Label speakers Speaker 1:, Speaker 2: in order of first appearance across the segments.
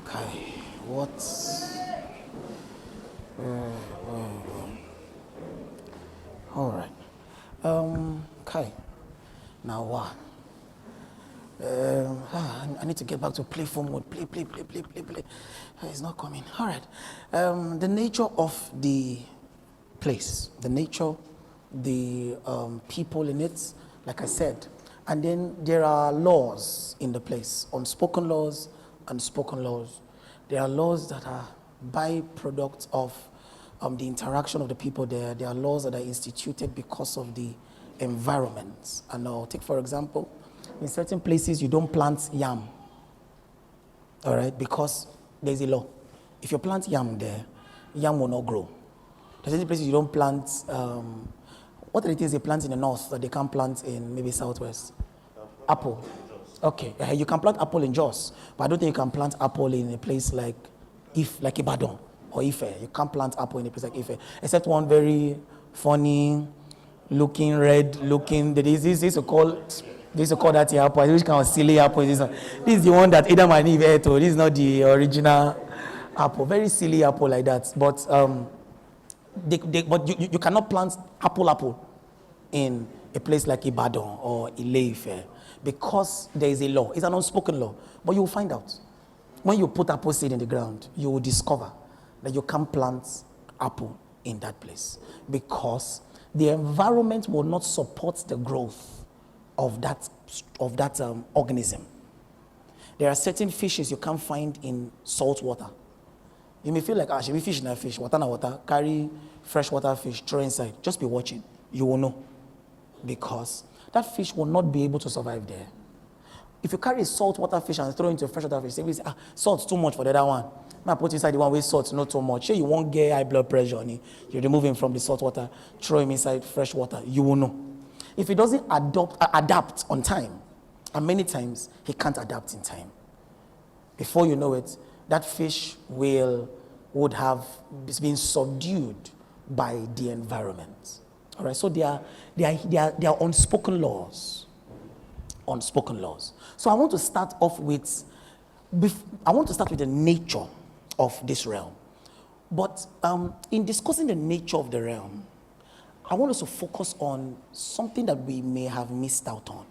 Speaker 1: Okay, what? All right. Okay. Now what? I need to get back to playful mode. Play. It's not coming. All right. The nature of the place, the nature, the people in it, like I said. And then there are laws in the place, unspoken laws and spoken laws. There are laws that are byproducts of the interaction of the people there. There are laws that are instituted because of the environment. And I'll take, for example, in certain places you don't plant yam, all right, because there's a law. If you plant yam there, yam will not grow. There's certain places you don't plant, what are the things they plant in the north that they can't plant in maybe southwest? Apple. Okay, you can plant apple in Jos, but I don't think you can plant apple in a place like Ibadan or Ife. You can't plant apple in a place like Ife, except one very funny looking, red looking, they used to call that apple. Which kind of silly apple is this one? This is the one that Adam and Eve ate. This is not the original apple. Very silly apple like that. But you cannot plant apple in a place like Ibadan or Ile-Ife because there is a law. It's an unspoken law. But you will find out. When you put apple seed in the ground, you will discover that you can't plant apple in that place because the environment will not support the growth of that organism. There are certain fishes you can't find in salt water. You may feel like, should we fish in a fish? Water na water. Carry freshwater fish, throw inside. Just be watching. You will know. Because that fish will not be able to survive there. If you carry a saltwater fish and throw into a freshwater fish, say, salt's too much for the other one. I put inside the one with salt, not too much. Sure, you won't get high blood pressure on it. You remove him from the salt water, throw him inside fresh water. You will know. If he doesn't adapt on time, and many times he can't adapt in time, before you know it, that fish would have been subdued by the environment. All right. So there are unspoken laws. Unspoken laws. So I want to start off with the nature of this realm. But in discussing the nature of the realm, I want us to focus on something that we may have missed out on.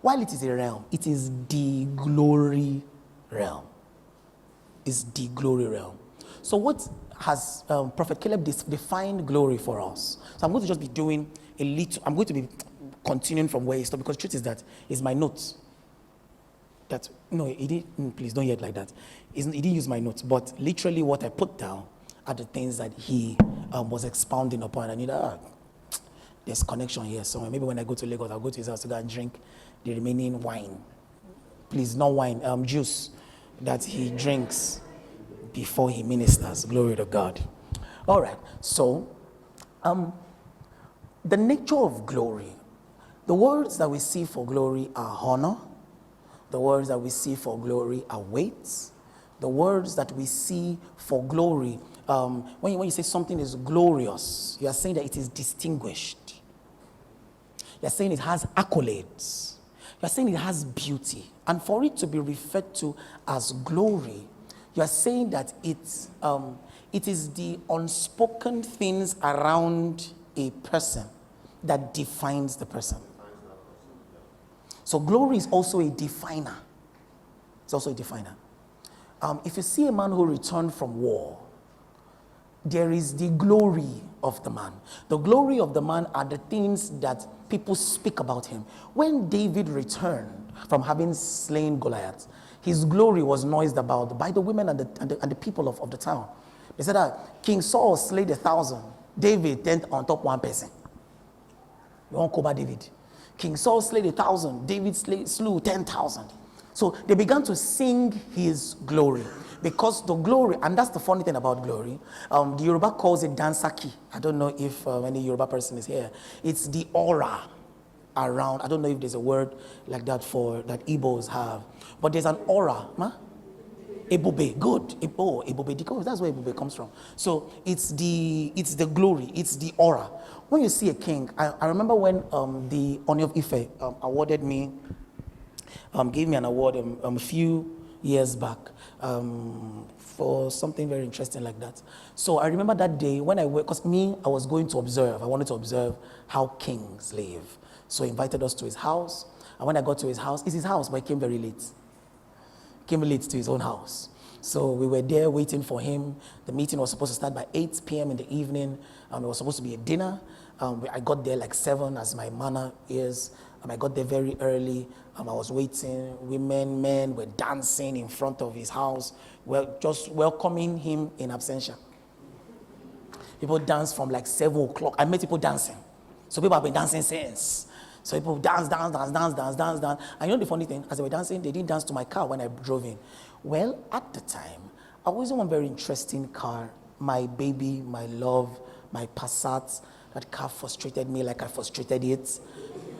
Speaker 1: While it is a realm, it is the glory realm. It's the glory realm. So what has Prophet Caleb defined glory for us? So I'm going to just be doing I'm going to be continuing from where he stopped, because the truth is that is my notes. Please don't hear it like that. He didn't use my notes, but literally what I put down are the things that he was expounding upon. I knew that there's connection here somewhere. Maybe when I go to Lagos, I'll go to his house to go and drink the remaining wine. Please, not wine, juice that he drinks before he ministers. Glory to God. All right. So, the nature of glory. The words that we see for glory are honor. The words that we see for glory are weight. The words that we see for glory, when you say something is glorious, you are saying that it is distinguished. You are saying it has accolades. You are saying it has beauty. And for it to be referred to as glory, you are saying that it is the unspoken things around a person that defines the person. So glory is also a definer. It's also a definer. If you see a man who returned from war, there is the glory of the man. The glory of the man are the things that people speak about him. When David returned from having slain Goliath, his glory was noised about by the women and the people of the town. They said that King Saul slayed 1,000. David then on top one person. You won't cover David. King Saul slayed 1,000. David slew 10,000. So they began to sing his glory. Because the glory, and that's the funny thing about glory, the Yoruba calls it dansaki. I don't know if any Yoruba person is here. It's the aura around. I don't know if there's a word like that that Igbos have. But there's an aura. Ebube, good. Ebube, that's where Ebube comes from. So it's the glory, it's the aura. When you see a king, I remember when the Oni of Ife awarded me, gave me an award a few years back for something very interesting like that. So I remember that day when I went, because I was going to observe. I wanted to observe how kings live. So he invited us to his house. And when I got to his house, it's his house, but he came very late. Came late to his own house. So we were there waiting for him. The meeting was supposed to start by 8 p.m. in the evening. It was supposed to be a dinner. I got there like 7, as my manner is. I got there very early. I was waiting. Women, men were dancing in front of his house, just welcoming him in absentia. People danced from like 7 o'clock. I met people dancing. So people have been dancing since. So people dance. And you know the funny thing? As they were dancing, they didn't dance to my car when I drove in. Well, at the time, I was in one very interesting car. My baby, my love, my Passat. That car frustrated me like I frustrated it.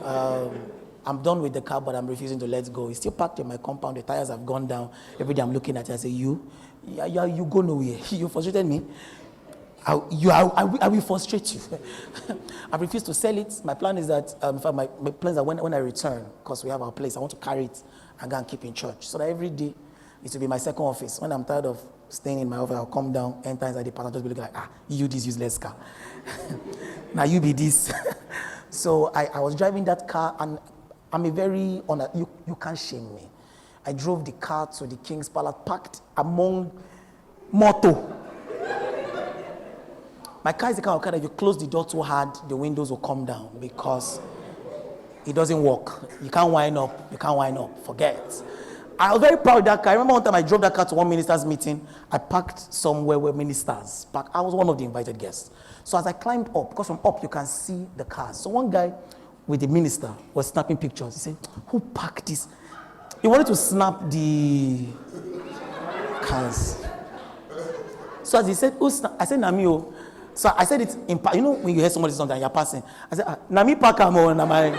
Speaker 1: I'm done with the car, but I'm refusing to let go. It's still parked in my compound. The tires have gone down. Every day I'm looking at it, I say, you go nowhere. You frustrated me. I will frustrate you. I refuse to sell it. My plan is that, my plan is that when I return, because we have our place, I want to carry it and go and keep in church. So that every day, it will be my second office. When I'm tired of staying in my office, I'll come down, enter inside the park, and just be looking like, you this useless car. Now you be this. So I was driving that car, and I'm a very honest, you can't shame me. I drove the car to the King's Palace, parked among moto. My car is the kind of car that if you close the door too hard, the windows will come down because it doesn't work. You can't wind up, forget. I was very proud of that car. I remember one time I drove that car to one minister's meeting. I parked somewhere where ministers park. I was one of the invited guests. So as I climbed up, because from up you can see the cars. So one guy with the minister was snapping pictures. He said, who parked this? He wanted to snap the cars. So as he said, I said, Namio. So I said it in, when you hear somebody say something and you're passing, I said, Nami Pakamo, Namai.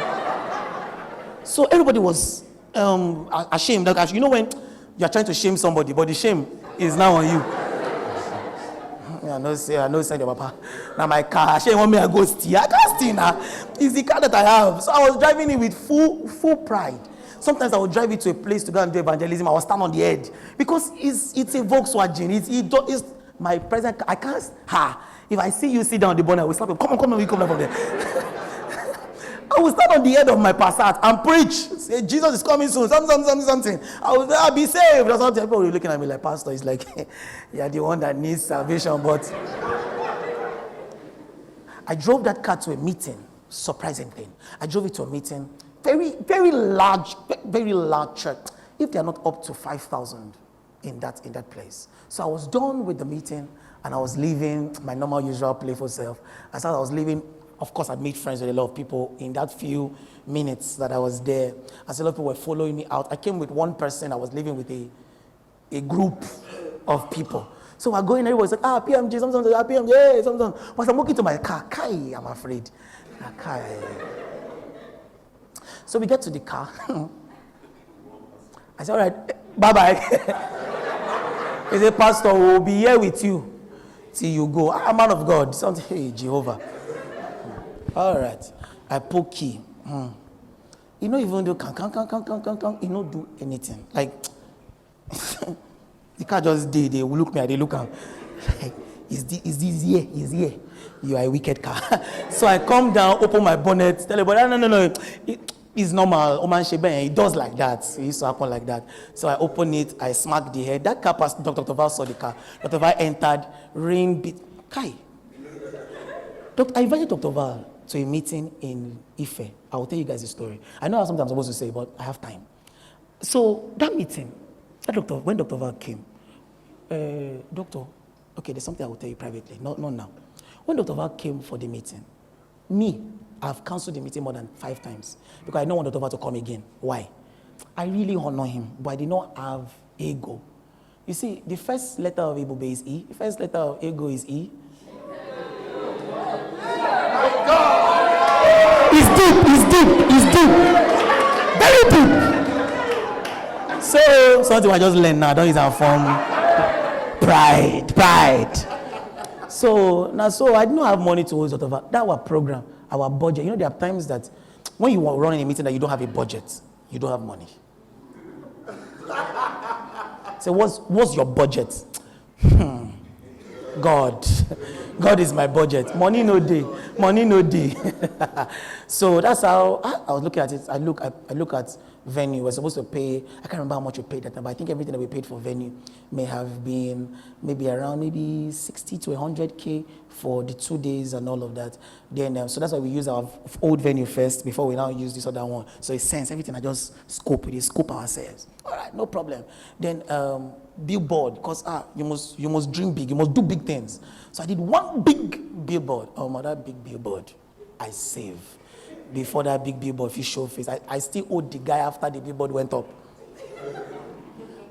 Speaker 1: So everybody was ashamed. Like, you know when you're trying to shame somebody, but the shame is now on you. I know say your papa. Now my car, shame want me to go steal. I can't steal now. It's the car that I have. So I was driving it with full pride. Sometimes I would drive it to a place to go and do evangelism. I was stand on the edge because it's a Volkswagen. It's my present. I can't. If I see you sit down on the bonnet, I will slap you. Come on, we come down from there. I will stand on the head of my Passat and preach. Say, Jesus is coming soon. Something. I'll be saved. Or something. People will be looking at me like, Pastor, it's like, you're the one that needs salvation. But I drove that car to a meeting. Surprising thing. I drove it to a meeting. Very, very large church. If they are not up to 5,000 in that place. So I was done with the meeting and I was leaving my normal, usual, playful self. As I was leaving, of course, I made friends with a lot of people in that few minutes that I was there. As a lot of people were following me out. I came with one person. I was living with a group of people. So we're going, everybody's like, PMG, something, PMG, yeah, something. But I'm walking to my car. Kai, I'm afraid. Kai. So we get to the car. I said, all right, bye-bye. He said, Pastor, we'll be here with you till you go. I'm a man of God. Something, hey, Jehovah. All right. I put key. You know, even do you don't do anything. Like, the car just did. They look me, they look at me. Like, is this here? You are a wicked car. So I come down, open my bonnet, tell everybody, no. It's normal. Oman Shebe, it does like that. It used to happen like that. So I open it, I smack the head. That car passed, Dr. Val saw the car. Dr. Val entered, ring beat. Kai. I invited Dr. Val to a meeting in Ife. I will tell you guys the story. I know something I'm supposed to say, but I have time. So that meeting, when Dr. Val came, Doctor, okay, there's something I will tell you privately, not now. When Dr. Val came for the meeting, I've cancelled the meeting more than 5 times because I don't want Dr. Val to come again. Why? I really honor him, but I did not have ego. You see, the first letter of Igbo is E. The first letter of ego is E. It's deep. Very deep. So, something I just learned now. Don't use our form. Pride. So I didn't have money to hold Dr. Val. That was our program. Our budget. You know, there are times that when you are running a meeting that you don't have a budget, you don't have money. said, what's your budget? God. God is my budget. Money no day. Money no day. So that's how I was looking at it. I look at venue. We're supposed to pay. I can't remember how much we paid that time, but I think everything that we paid for venue may have been maybe around 60 to 100K for the 2 days and all of that. Then so that's why we use our old venue first before we now use this other one. So it sense everything. I just scope ourselves. All right, no problem. Then billboard, because you must dream big, you must do big things. So I did one big billboard. That big billboard I save. Before that big billboard, if you show face, I still owed the guy after the billboard went up.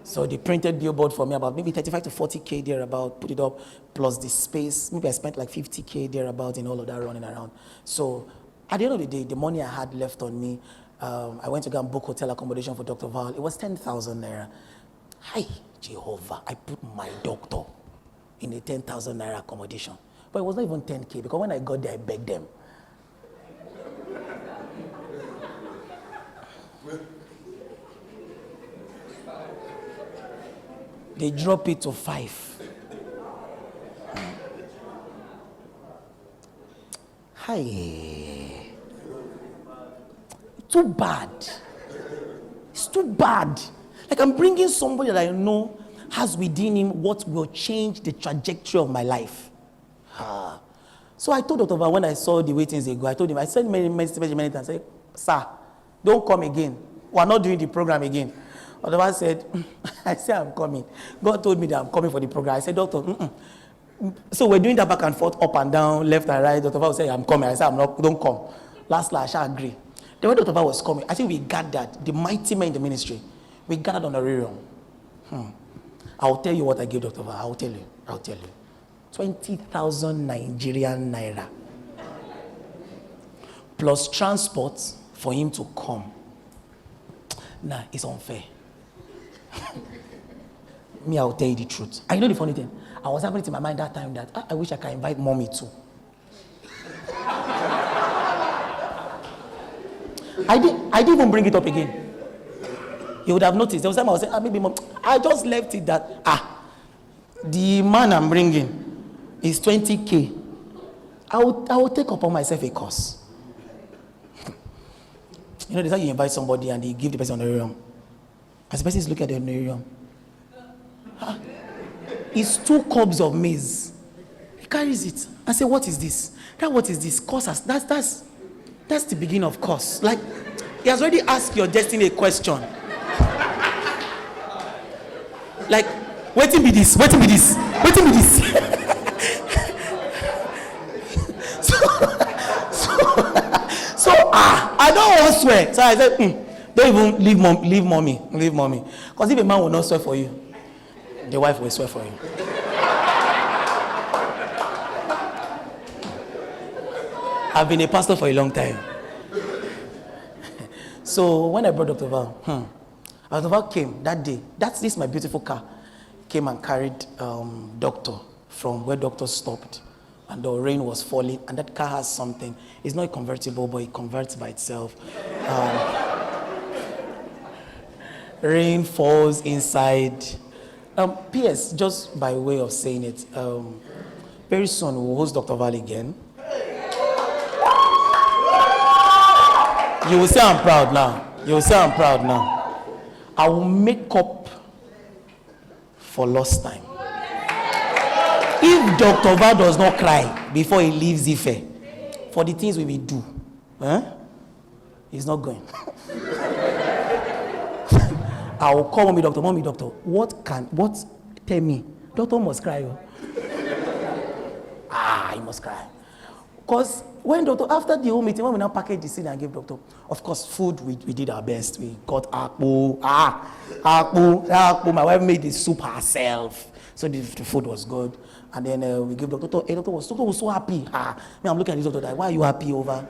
Speaker 1: So they printed billboard for me about maybe 35 to 40K thereabout, put it up, plus the space. Maybe I spent like 50K thereabout in all of that running around. So at the end of the day, the money I had left on me, I went to go and book hotel accommodation for Dr. Val. It was 10,000 naira. Hi, Jehovah, I put my doctor in a 10,000 naira accommodation. But it was not even 10K, because when I got there, I begged them. They drop it to 5. Hi. Too bad. It's too bad. Like I'm bringing somebody that I know has within him what will change the trajectory of my life. So I told Dr. Van when I saw the way things they go, I told him, I said many times, I said, sir, don't come again. We're not doing the program again. Dr. Van said, I said, I'm coming. God told me that I'm coming for the program. I said, doctor, So we're doing that back and forth, up and down, left and right. Dr. Van said, I'm coming. I said, I'm not, don't come. Last, I shall agree. Then when Dr. Van was coming, I think we gathered, the mighty men in the ministry, we gathered on a honorarium. I'll tell you what I gave Dr. Van. I'll tell you. 20,000 Nigerian naira. Plus transport for him to come. Nah, it's unfair. Me, I'll tell you the truth. I know the funny thing. I was having it in my mind that time that I wish I could invite mommy too. I didn't even bring it up again. You would have noticed. There was time I was saying, maybe mom. I just left it that, the man I'm bringing is 20K. I will take upon myself a course. You know, that's how you invite somebody and you give the person honorarium. As the person is looking at the honorarium, it's 2 cups of maize. He carries it and say, what is this? What is this? Course, that's the beginning of course. Like, he has already asked your destiny a question. Like, waiting be this. So I don't want to swear. So I said, don't even leave mommy. Because if a man will not swear for you, the wife will swear for you. I've been a pastor for a long time. So when I brought Dr. Val, Dr. Val came that day. This is my beautiful car. Came and carried doctor from where doctor stopped. And the rain was falling, and that car has something. It's not convertible, but it converts by itself. Rain falls inside. P.S., just by way of saying it, very soon we'll host Dr. Val again. You will say I'm proud now. I will make up for lost time. If Dr. Val does not cry before he leaves Ife for the things we will do, he's not going. I will call mommy, doctor, tell me, doctor must cry. He must cry. Because when doctor, after the whole meeting, when we now package the scene and give doctor, of course, food, we did our best. We got akpu. My wife made the soup herself. So the food was good. And then we gave doctor, doctor was so happy. I'm looking at this doctor, like, why are you happy over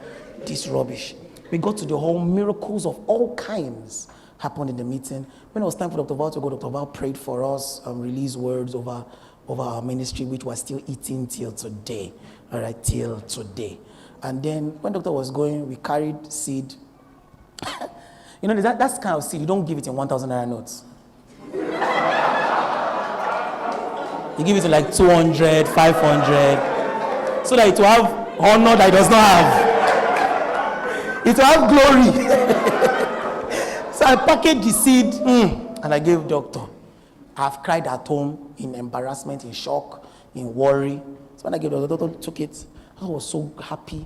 Speaker 1: this rubbish? We got to the whole miracles of all kinds happened in the meeting. When it was time for Dr. Val to go, Dr. Val prayed for us, released words over our ministry, which we're still eating till today. All right, till today. And then when doctor was going, we carried seed. You know, that's the kind of seed, you don't give it in 1,000 naira notes. He give it to like 200, 500, so that it will have honor that it does not have. It will have glory. So I packaged the seed and I gave doctor. I've cried at home in embarrassment, in shock, in worry. So when I gave the doctor took it, I was so happy.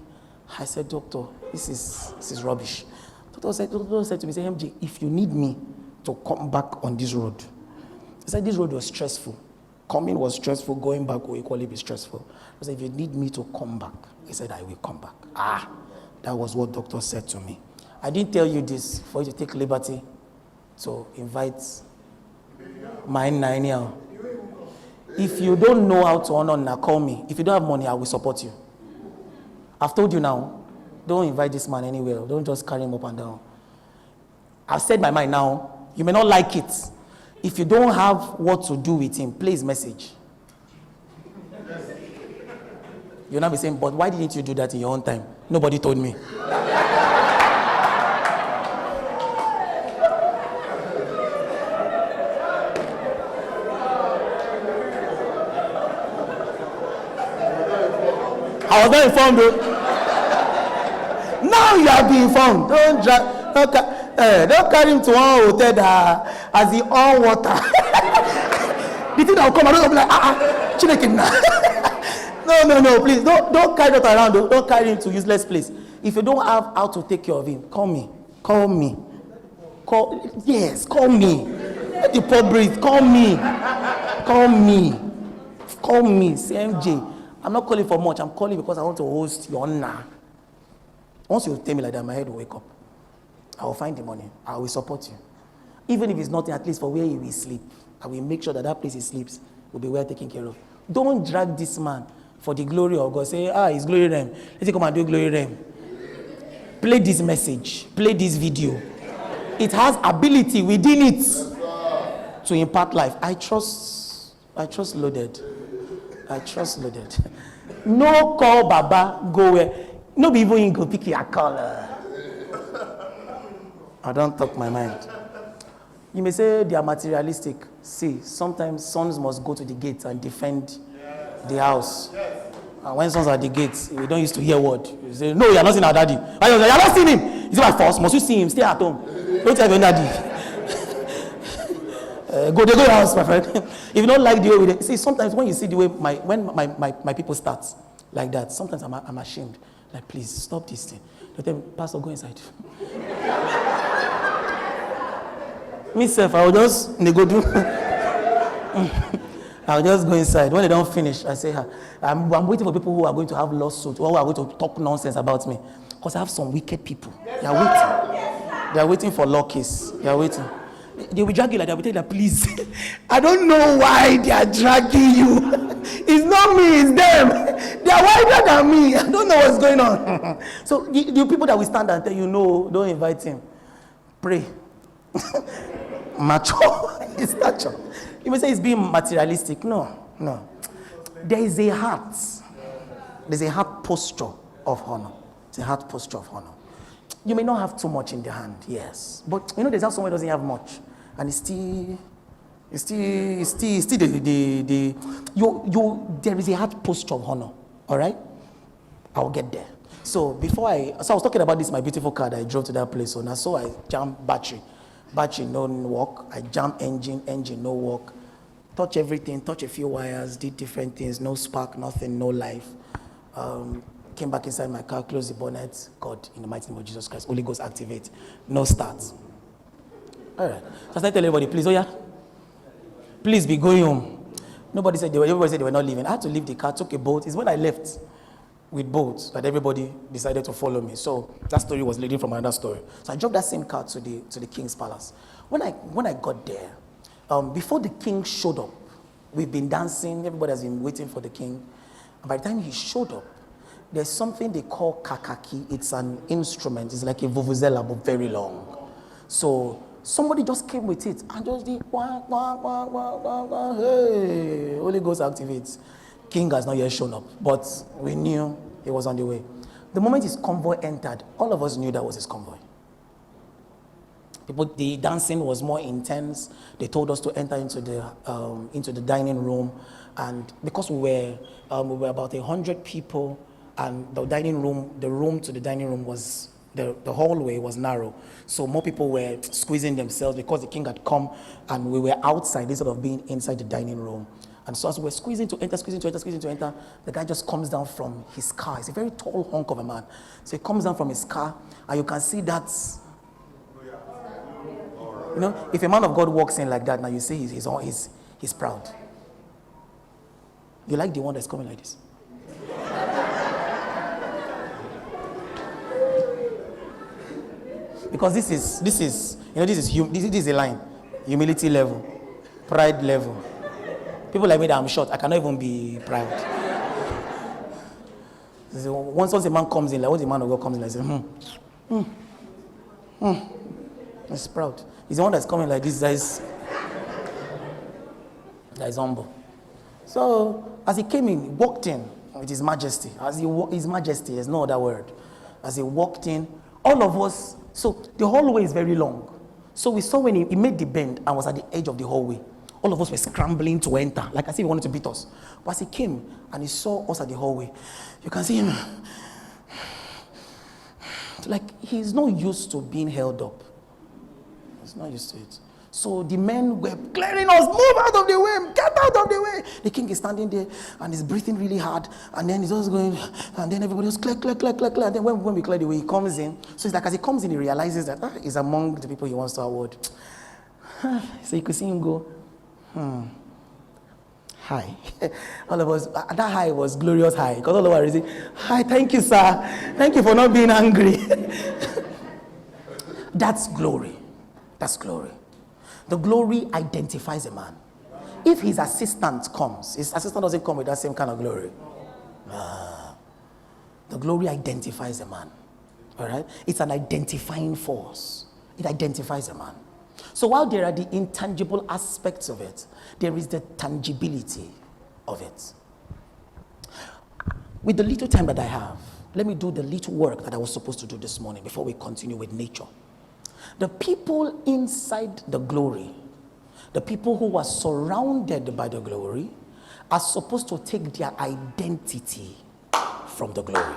Speaker 1: I said, doctor, this is rubbish. Doctor said to me, say, MJ, if you need me to come back on this road. He said this road was stressful. Coming was stressful, going back will equally be stressful. I said, if you need me to come back, he said, I will come back. That was what doctor said to me. I didn't tell you this for you to take liberty to invite my 9-year. If you don't know how to honor, now call me. If you don't have money, I will support you. I've told you now, don't invite this man anywhere. Don't just carry him up and down. I've said my mind now. You may not like it. If you don't have what to do with him, play his message. You'll not be saying, but why didn't you do that in your own time? Nobody told me. I was not informed though. Now you have been informed. Don't carry him to one hotel that as the all water. The thing that will come, I don't be like, Chineke. No, please. Don't carry that around. Don't carry him to useless place. If you don't have how to take care of him, call me. Call me. Call me. Let the poor breathe. Call me. Say, MJ. I'm not calling for much. I'm calling because I want to host your honor. Once you tell me like that, my head will wake up. I will find the money. I will support you. Even if it's nothing, at least for where he will sleep. I will make sure that place he sleeps will be well taken care of. Don't drag this man for the glory of God. Say, it's glory realm. Let's come and do glory realm. Play this message. Play this video. It has ability within it to impart life. I trust loaded. No call Baba, go where. No be even go pick your call. I don't talk my mind. You may say they are materialistic. See, sometimes sons must go to the gates and defend the house. And when sons are at the gates, we don't used to hear word. You say, no, you are not seeing our daddy. I say, you are not seeing him. Is it my force? Must you see him? Stay at home. Don't tell your daddy. Go to your house, my friend. If you don't like the way we see, sometimes when you see the way my people start like that, sometimes I'm ashamed. Like, please stop this thing. They tell me, Pastor, go inside. Myself, I will just do. I'll just go inside. When they don't finish, I say, I'm waiting for people who are going to have lawsuits or who are going to talk nonsense about me. Because I have some wicked people. They are waiting. They are waiting for law case. They are waiting. They will drag you like that. They will tell you, please. I don't know why they are dragging you. It's not me, it's them. They are wider than me. I don't know what's going on. So the people that will stand and tell you, no, don't invite him. Pray. Mature. It's stature. You may say it's being materialistic. No. There is a heart. There's a heart posture of honor. It's a heart posture of honor. You may not have too much in the hand, yes. But there's how someone doesn't have much. And it's still there is a heart posture of honor. All right? I'll get there. So I was talking about this, my beautiful car that I drove to that place. So now I jammed battery. Battery no work. I jammed engine no work. Touch everything, touch a few wires, did different things, no spark, nothing, no life. Came back inside my car, closed the bonnet. God, in the mighty name of Jesus Christ, Holy Ghost activate. No start. All right. So I started telling everybody, please, please be going home. Everybody said they were not leaving. I had to leave the car, took a boat. It's when I left with boats that everybody decided to follow me. So that story was leading from another story. So I drove that same car to the king's palace. When I got there, before the king showed up, we've been dancing. Everybody has been waiting for the king. And by the time he showed up, there's something they call kakaki. It's an instrument. It's like a vuvuzela, but very long. So somebody just came with it and just did wah, wah, wah, wah, wah, wah. Hey, Holy Ghost activates. King has not yet shown up, but we knew he was on the way. The moment his convoy entered, all of us knew that was his convoy. The dancing was more intense. They told us to enter into the dining room, And because we were about 100 people, and the dining room, the room to the dining room was, the hallway was narrow. So more people were squeezing themselves because the king had come, and we were outside instead of being inside the dining room. And so as we were squeezing to enter, the guy just comes down from his car. He's a very tall hunk of a man. So he comes down from his car, and you can see that, if a man of God walks in like that, now you see he's proud. You like the one that's coming like this? Because this is a line. Humility level, pride level. People like me that I'm short, I cannot even be proud. So once a man comes in, like once a man of God comes in, I say, He's proud. He's the one that's coming like this, that is humble. So as he came in, he walked in with his majesty. His majesty, there's no other word. As he walked in, all of us, so the hallway is very long. So we saw when he made the bend and was at the edge of the hallway, all of us were scrambling to enter, like as if he wanted to beat us. But as he came and he saw us at the hallway, you can see him. Like he's not used to being held up. He's not used to it. So the men were clearing us, move out of the way, get out of the way. The king is standing there and he's breathing really hard, and then he's also going, and then everybody was clear. And then when we clear the way, he comes in. So it's like as he comes in, he realizes that he's among the people he wants to award. So you could see him go, hi. All of us, that hi was glorious hi, because all of us are saying, hi, thank you, sir. Thank you for not being angry. That's glory. That's glory. The glory identifies a man. If his assistant comes, his assistant doesn't come with that same kind of glory. The glory identifies a man. All right? It's an identifying force. It identifies a man. So while there are the intangible aspects of it, there is the tangibility of it. With the little time that I have, let me do the little work that I was supposed to do this morning before we continue with nature. The people inside the glory, the people who are surrounded by the glory, are supposed to take their identity from the glory.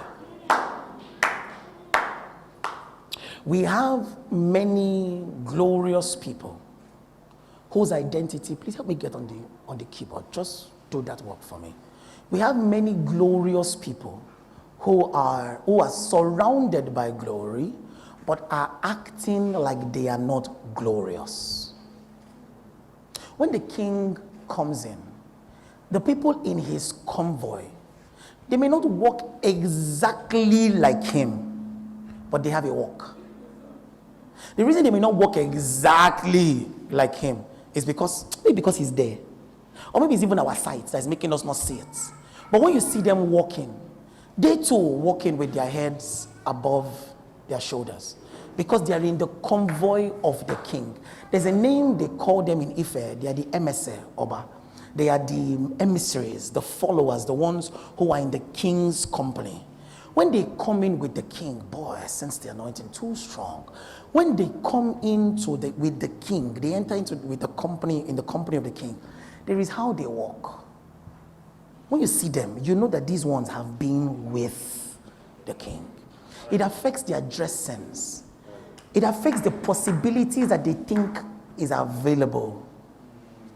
Speaker 1: We have many glorious people whose identity, please help me get on the keyboard, just do that work for me. We have many glorious people who are surrounded by glory, but are acting like they are not glorious. When the king comes in, the people in his convoy, they may not walk exactly like him, but they have a walk. The reason they may not walk exactly like him is maybe because he's there. Or maybe it's even our sight that's making us not see it. But when you see them walking, they too walking with their heads above their shoulders, because they are in the convoy of the king. There's a name they call them in Ife. They are the emissary, Oba. They are the emissaries, the followers, the ones who are in the king's company. When they come in with the king, boy, I sense the anointing too strong. When they come with the king, they enter in the company of the king. There is how they walk. When you see them, you know that these ones have been with the king. It affects their dress sense. It affects the possibilities that they think is available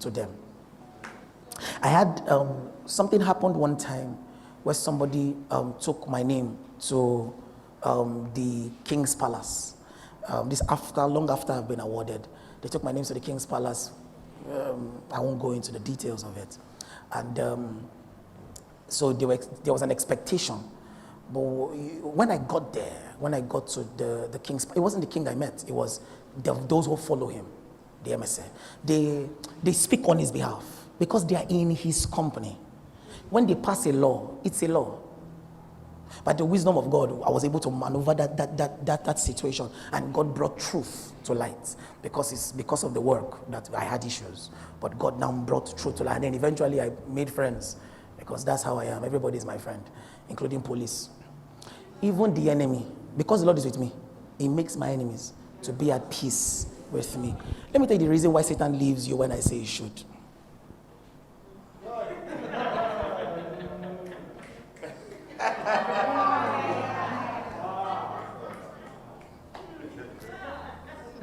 Speaker 1: to them. I had something happened one time where somebody took my name to the king's palace. Long after I've been awarded, they took my name to the king's palace. I won't go into the details of it. And so there was an expectation. But when I got to the king's, it wasn't the king I met, it was those who follow him, the emissary. They speak on his behalf because they are in his company. When they pass a law, it's a law. By the wisdom of God, I was able to maneuver that situation, and God brought truth to light, because it's because of the work that I had issues. But God now brought truth to light, and then eventually I made friends, because that's how I am. Everybody is my friend, including police. Even the enemy, because the Lord is with me, He makes my enemies to be at peace with me. Let me tell you the reason why Satan leaves you when I say he should.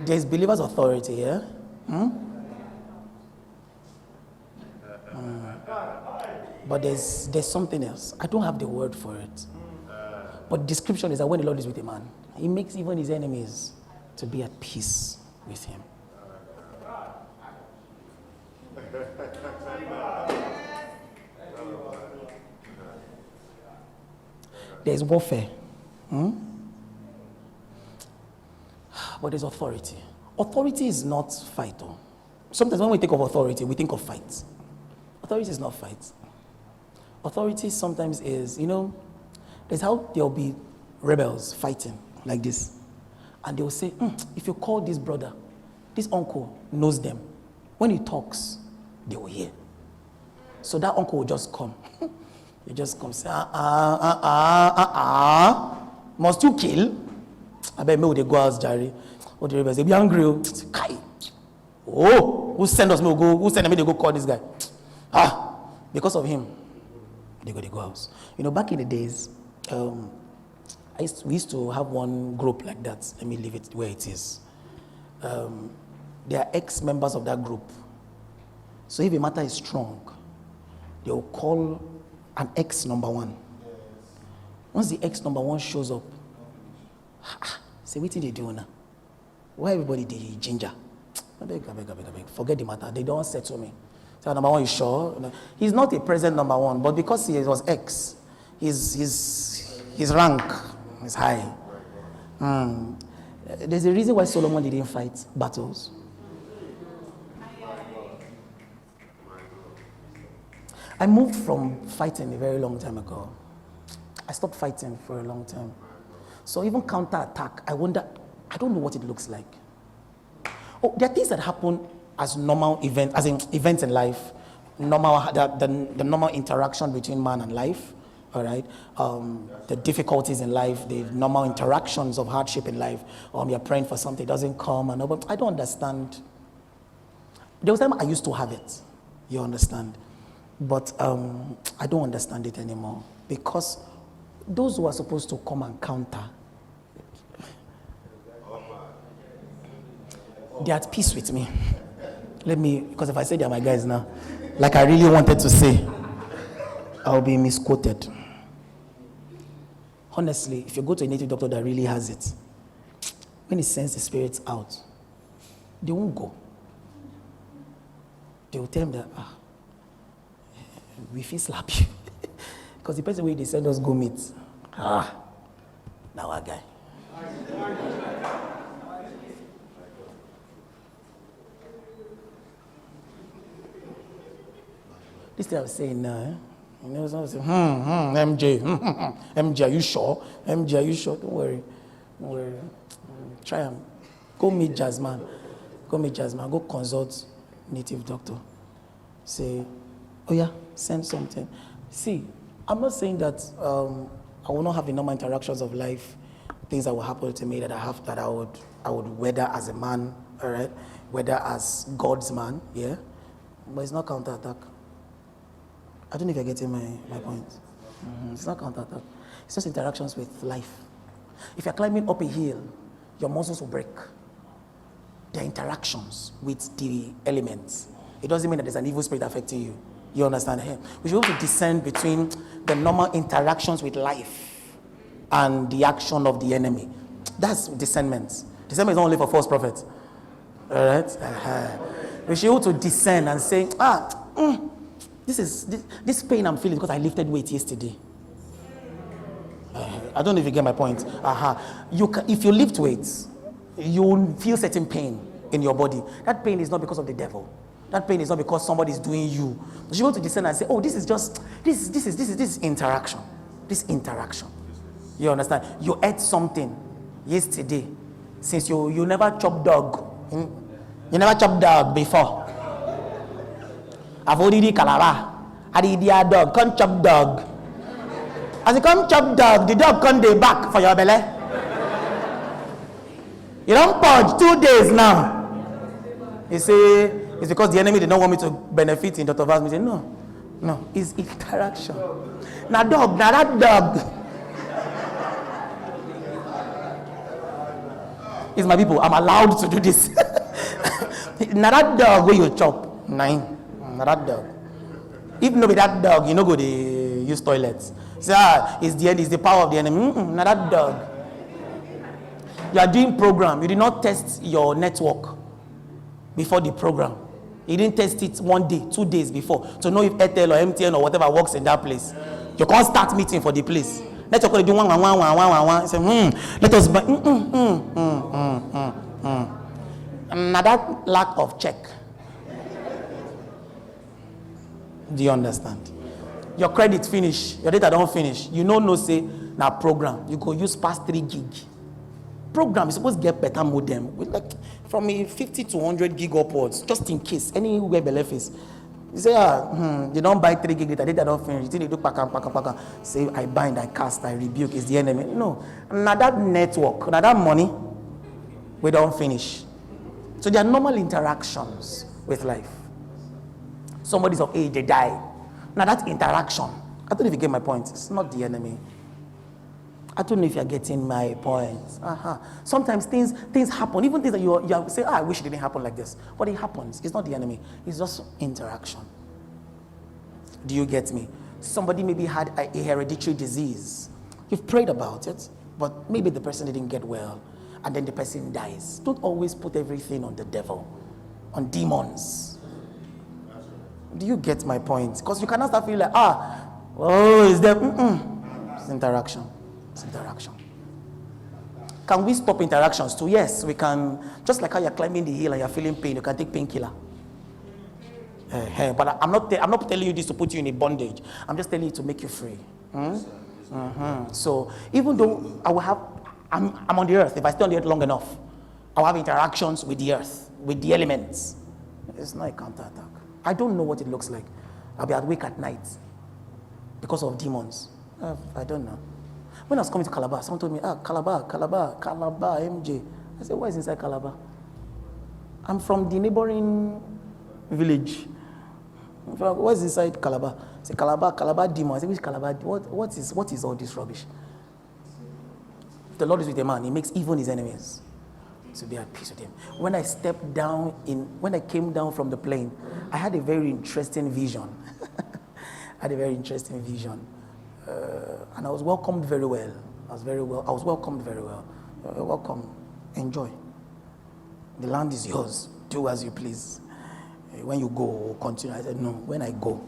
Speaker 1: There's believers' authority, yeah? But there's something else. I don't have the word for it. But description is that when the Lord is with a man, he makes even his enemies to be at peace with him. There's warfare. But there's authority. Authority is not fight. Sometimes when we think of authority, we think of fight. Authority is not fight. Authority sometimes is, there's how there'll be rebels fighting like this. And they'll say, if you call this brother, this uncle knows them. When he talks, they will hear. So that uncle will just come. He just comes, say, must you kill? I bet me they go out, Jerry. What the rebels, they be angry. Who send us? Who send me to go call this guy? Because of him, they go out. Back in the days, we used to have one group like that. Let me leave it where it is. They are ex-members of that group. So if a matter is strong, they will call an ex-number one. Once the ex-number one shows up, say, what did they do now? Why everybody did ginger? I beg. Forget the matter. They don't settle me. So number one is sure. He's not a present number one, but because he was ex, his rank is high. There's a reason why Solomon didn't fight battles. I moved from fighting a very long time ago. I stopped fighting for a long time. So even counterattack, I don't know what it looks like. There are things that happen as normal events, as in events in life, the normal interaction between man and life, all right? The difficulties in life, the normal interactions of hardship in life. You're praying for something, it doesn't come, but I don't understand. There was a time I used to have it, you understand? But I don't understand it anymore because those who are supposed to come and counter, they're at peace with me. Because if I say they're my guys now, like I really wanted to say, I'll be misquoted. Honestly, if you go to a native doctor that really has it, when he sends the spirits out, they won't go. They will tell him that, we feel slap you. Because the person where they send us go meet, now our guy. This thing I was saying now, someone say, MJ, are you sure? MJ, are you sure? Don't worry. Try him. Go meet Jasmine. Go consult native doctor. Say, oh yeah, send something. See, I'm not saying that I will not have the normal interactions of life, things that will happen to me that I would weather as a man, all right, weather as God's man, yeah, but it's not counterattack. I don't know if you're getting my point. It's not counterattack. It's just interactions with life. If you're climbing up a hill, your muscles will break. There are interactions with the elements. It doesn't mean that there's an evil spirit affecting you. You understand him? We should be able to discern between the normal interactions with life and the action of the enemy. That's discernment. Discernment is not only for false prophets. All right? We should be able to discern and say, this pain I'm feeling because I lifted weight yesterday. I don't know if you get my point. If you lift weights, you will feel certain pain in your body. That pain is not because of the devil. That pain is not because somebody is doing you. You want to discern and say, this is interaction. This interaction. You understand? You ate something yesterday. Since you never chopped dog. You never chopped dog before. I've already calabar. I did the dog. Can't chop dog. As you come chop dog, the dog can't day back for your belly. You don't purge 2 days now. You say, it's because the enemy did not want me to benefit in Dr. Vaz meeting. No, it's interaction. Now that dog. It's is my people. I'm allowed to do this. Now that dog where you chop, nine. Now that dog. If no be that dog, you know go they use toilets. Say, it's the end, it's the power of the enemy. Now that dog. You are doing program. You did not test your network before the program. You didn't test it 1 day, 2 days before to know if Airtel or MTN or whatever works in that place. You can't start meeting for the place. Network will do one. Say, let us buy. Now that lack of check. Do you understand? Your credit finish, your data don't finish. You know no say now program. You go use past 3 gig. Program is supposed to get better modem with like from a 50 to 100 gig upwards, just in case anywhere belle face. You say, you don't buy 3 gig data don't finish. You think they do paka. Say I bind, I cast, I rebuke, is the enemy. No. Now that network, now that money, we don't finish. So there are normal interactions with life. Somebody's of age, they die. Now that interaction, I don't know if you get my point. It's not the enemy. I don't know if you're getting my point. Sometimes things happen, even things that you say, I wish it didn't happen like this. But it happens. It's not the enemy. It's just interaction. Do you get me? Somebody maybe had a hereditary disease. You've prayed about it, but maybe the person didn't get well, and then the person dies. Don't always put everything on the devil, on demons. Do you get my point? Because you cannot start feeling like, is there? It's interaction. It's interaction. Can we stop interactions too? Yes, we can. Just like how you're climbing the hill and you're feeling pain, you can take painkiller. But I'm not telling you this to put you in a bondage. I'm just telling you to make you free. So even though I'm on the earth, if I stay on the earth long enough, I'll have interactions with the earth, with the elements. It's not a counterattack. I don't know what it looks like. I'll be awake at night because of demons. I don't know. When I was coming to Calabar, someone told me, Calabar, MJ. I said, what is inside Calabar? I'm from the neighboring village. What is inside Calabar? I said, Calabar demon. I said, which Calabar? What is all this rubbish? If the Lord is with a man, he makes even his enemies to be at peace with him. When I came down from the plane, I had a very interesting vision. And I was welcomed very well. I was welcomed very well. Welcome. Enjoy. The land is yours. Do as you please. When you go, we'll continue. I said, no. When I go,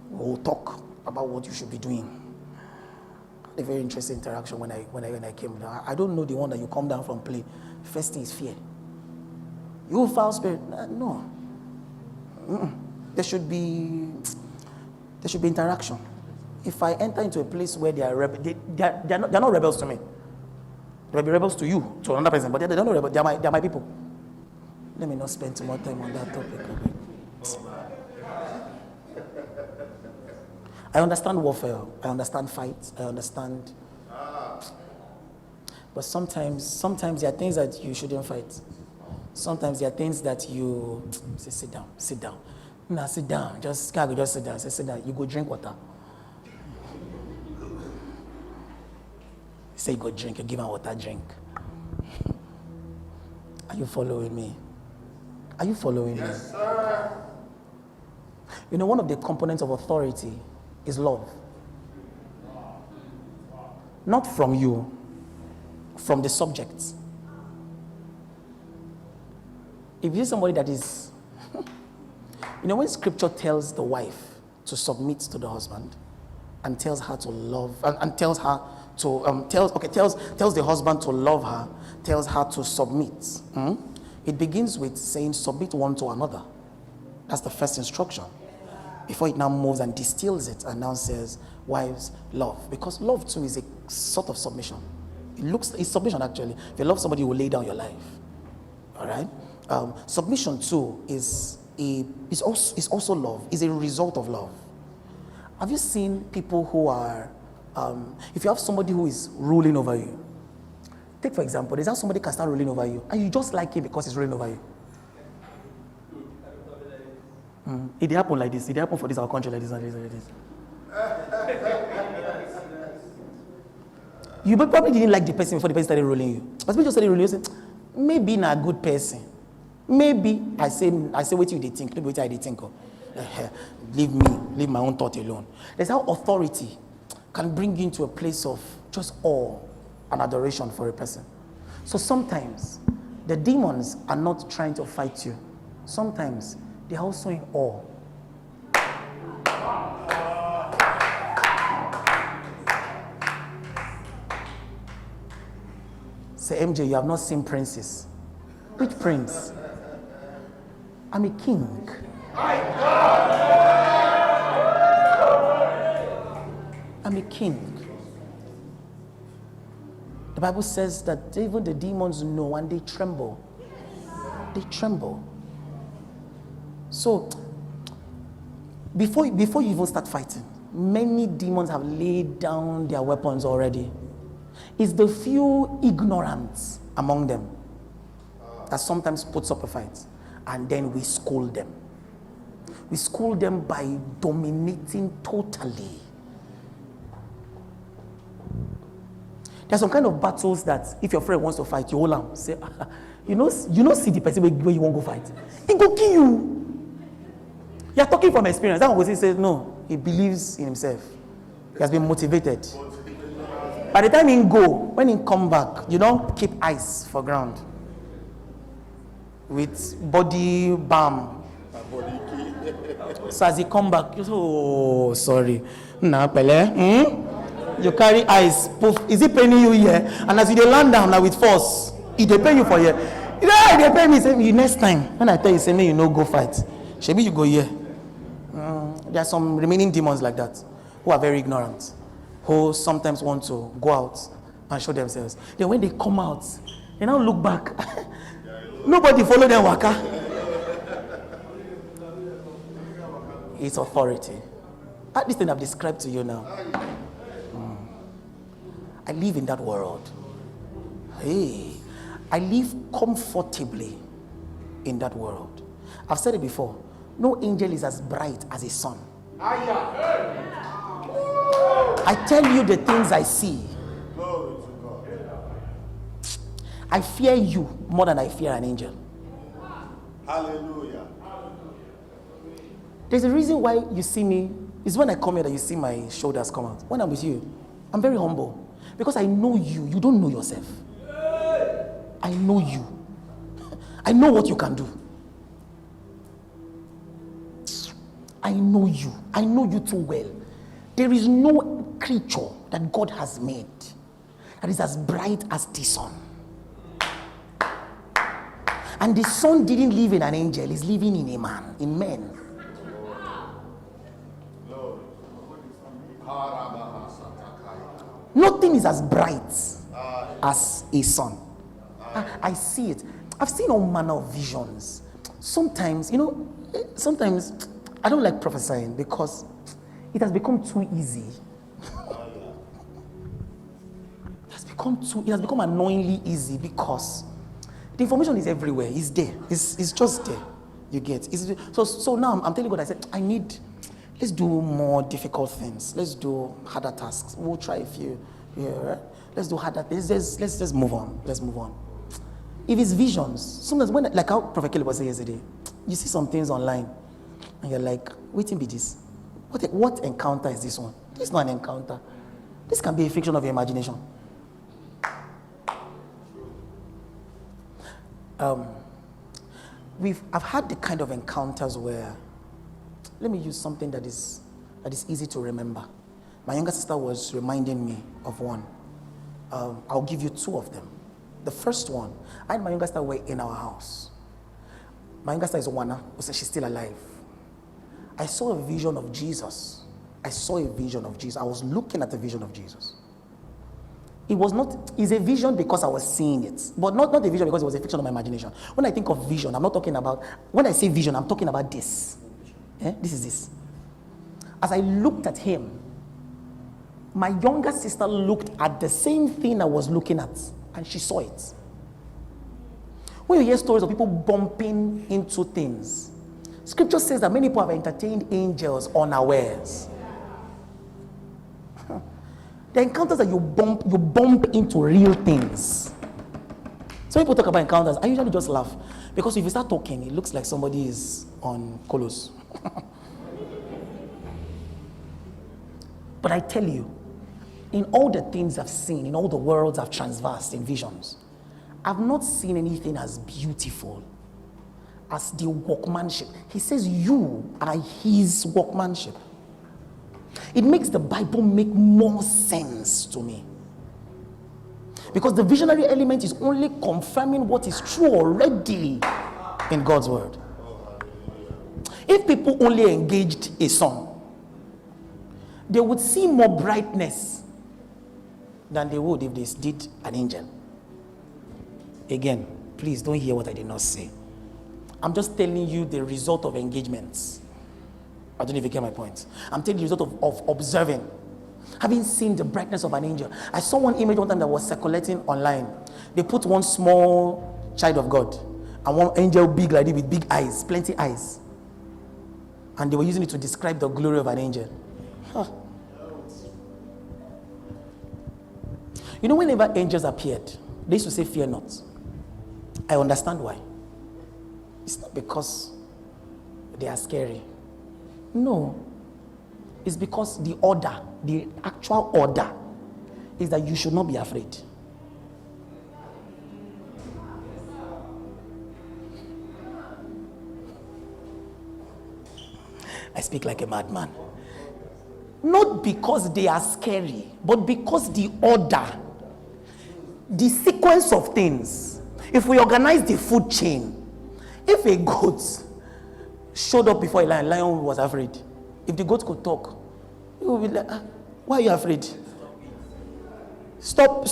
Speaker 1: we'll talk about what you should be doing. A very interesting interaction when I came down. I don't know the one that you come down from plane. First thing is fear. You foul spirit. No. There should be interaction. If I enter into a place where they are they're not rebels to me. They will be rebels to you, to another person, but they're not rebels. They're my people. Let me not spend too much time on that topic. I understand warfare. I understand fights. I understand. But sometimes there are things that you shouldn't fight. Sometimes there are things that you say, sit down. No, sit down. Just sit down. Say, sit down. You go drink water. Say, go drink. You give him water, drink. Are you following me? Are you following me?
Speaker 2: Yes, sir.
Speaker 1: You know, one of the components of authority is love. Not from you, from the subject. If you see somebody that is, you know, when scripture tells the wife to submit to the husband and tells her to love, and tells her to, tells the husband to love her, tells her to submit. It begins with saying submit one to another. That's the first instruction. Before it now moves and distills it and now says, wives, love. Because love too is a sort of submission. It's submission actually. If you love somebody, you will lay down your life. All right? Submission too is also love, is a result of love. Have you seen people who are, if you have somebody who is ruling over you, take for example, there's how somebody can start ruling over you, and you just like him because he's ruling over you. It happen like this. It happen for this our country like this and this and this. You probably didn't like the person before the person started ruling you. But when you just started ruling you, say, maybe not a good person. Maybe I say what you they think, maybe what I they think. Leave my own thought alone. That's how authority can bring you into a place of just awe and adoration for a person. So sometimes the demons are not trying to fight you. Sometimes they're also in awe. Say, MJ, you have not seen princes. Which prince? I'm a king. I'm a king. The Bible says that even the demons know and they tremble. They tremble. So, before you even start fighting, many demons have laid down their weapons already. It's the few ignorant among them that sometimes puts up a fight. And then we school them. We school them by dominating totally. There are some kind of battles that if your friend wants to fight, you hold him. Say, you know, see the person where you won't go fight. He go kill you. You are talking from experience. That one goes, he says, no, he believes in himself. He has been motivated. By the time he go, when he come back, you don't keep ice for ground. With body balm. So as he come back, you say, oh, sorry. Nah, Pele. You carry ice. Poof. Is it paining you here? And as you land down now with force, it dey pay you for here. Yeah, they pay me. Say you next time. When I tell you, say me, you know, go fight. Maybe you go here. There are some remaining demons like that who are very ignorant, who sometimes want to go out and show themselves. Then when they come out, they now look back. Nobody follow them waka. It's authority. At this thing I've described to you now. I live in that world. Hey, I live comfortably in that world. I've said it before. No angel is as bright as a sun. I tell you the things I see. I fear you more than I fear an angel.
Speaker 2: Hallelujah.
Speaker 1: There's a reason why you see me. It's when I come here that you see my shoulders come out. When I'm with you, I'm very humble. Because I know you. You don't know yourself. I know you. I know what you can do. I know you. I know you too well. There is no creature that God has made that is as bright as the sun. And the sun didn't live in an angel. He's living in a man, in men. Nothing is as bright as a sun. I see it. I've seen all manner of visions. Sometimes, sometimes I don't like prophesying because it has become too easy. It has become annoyingly easy because the information is everywhere. It's there. It's just there. You get. So now I'm telling God, I said, let's do more difficult things. Let's do harder tasks. We'll try a few. Yeah, right? Let's do harder things. Let's move on. Let's move on. If it's visions, sometimes like how Prophet Kelly was saying yesterday, you see some things online, and you're like, waiting be this. What encounter is this one? This is not an encounter. This can be a fiction of your imagination. I've had the kind of encounters where, let me use something that is easy to remember. My younger sister was reminding me of one. I'll give you two of them. The first one, I and my younger sister were in our house. My younger sister is Wana, who says she's still alive. I saw a vision of Jesus. I was looking at the vision of Jesus. It's a vision because I was seeing it, but not a vision because it was a fiction of my imagination. When I think of vision, when I say vision, I'm talking about this. This is this. As I looked at him, my younger sister looked at the same thing I was looking at, and she saw it. When you hear stories of people bumping into things, Scripture says that many people have entertained angels unawares. The encounters that you bump into real things. So So when people talk about encounters, I usually just laugh. Because if you start talking, it looks like somebody is on colos. But I tell you, in all the things I've seen, in all the worlds I've traversed in visions, I've not seen anything as beautiful as the workmanship. He says you are his workmanship. It makes the Bible make more sense to me. Because the visionary element is only confirming what is true already in God's word. If people only engaged a sun, they would see more brightness than they would if they did an angel. Again, please don't hear what I did not say. I'm just telling you the result of engagements. I don't know if you get my point. I'm telling you the result of observing. Having seen the brightness of an angel. I saw one image one time that was circulating online. They put one small child of God and one angel big like this with big eyes, plenty eyes. And they were using it to describe the glory of an angel. Huh. You know, whenever angels appeared, they used to say, fear not. I understand why. It's not because they are scary. No. It's because the order, the actual order, is that you should not be afraid. I speak like a madman. Not because they are scary, but because the order, the sequence of things. If we organize the food chain, if a goat showed up before a lion was afraid. If the goat could talk, he would be like, why are you afraid? Stop.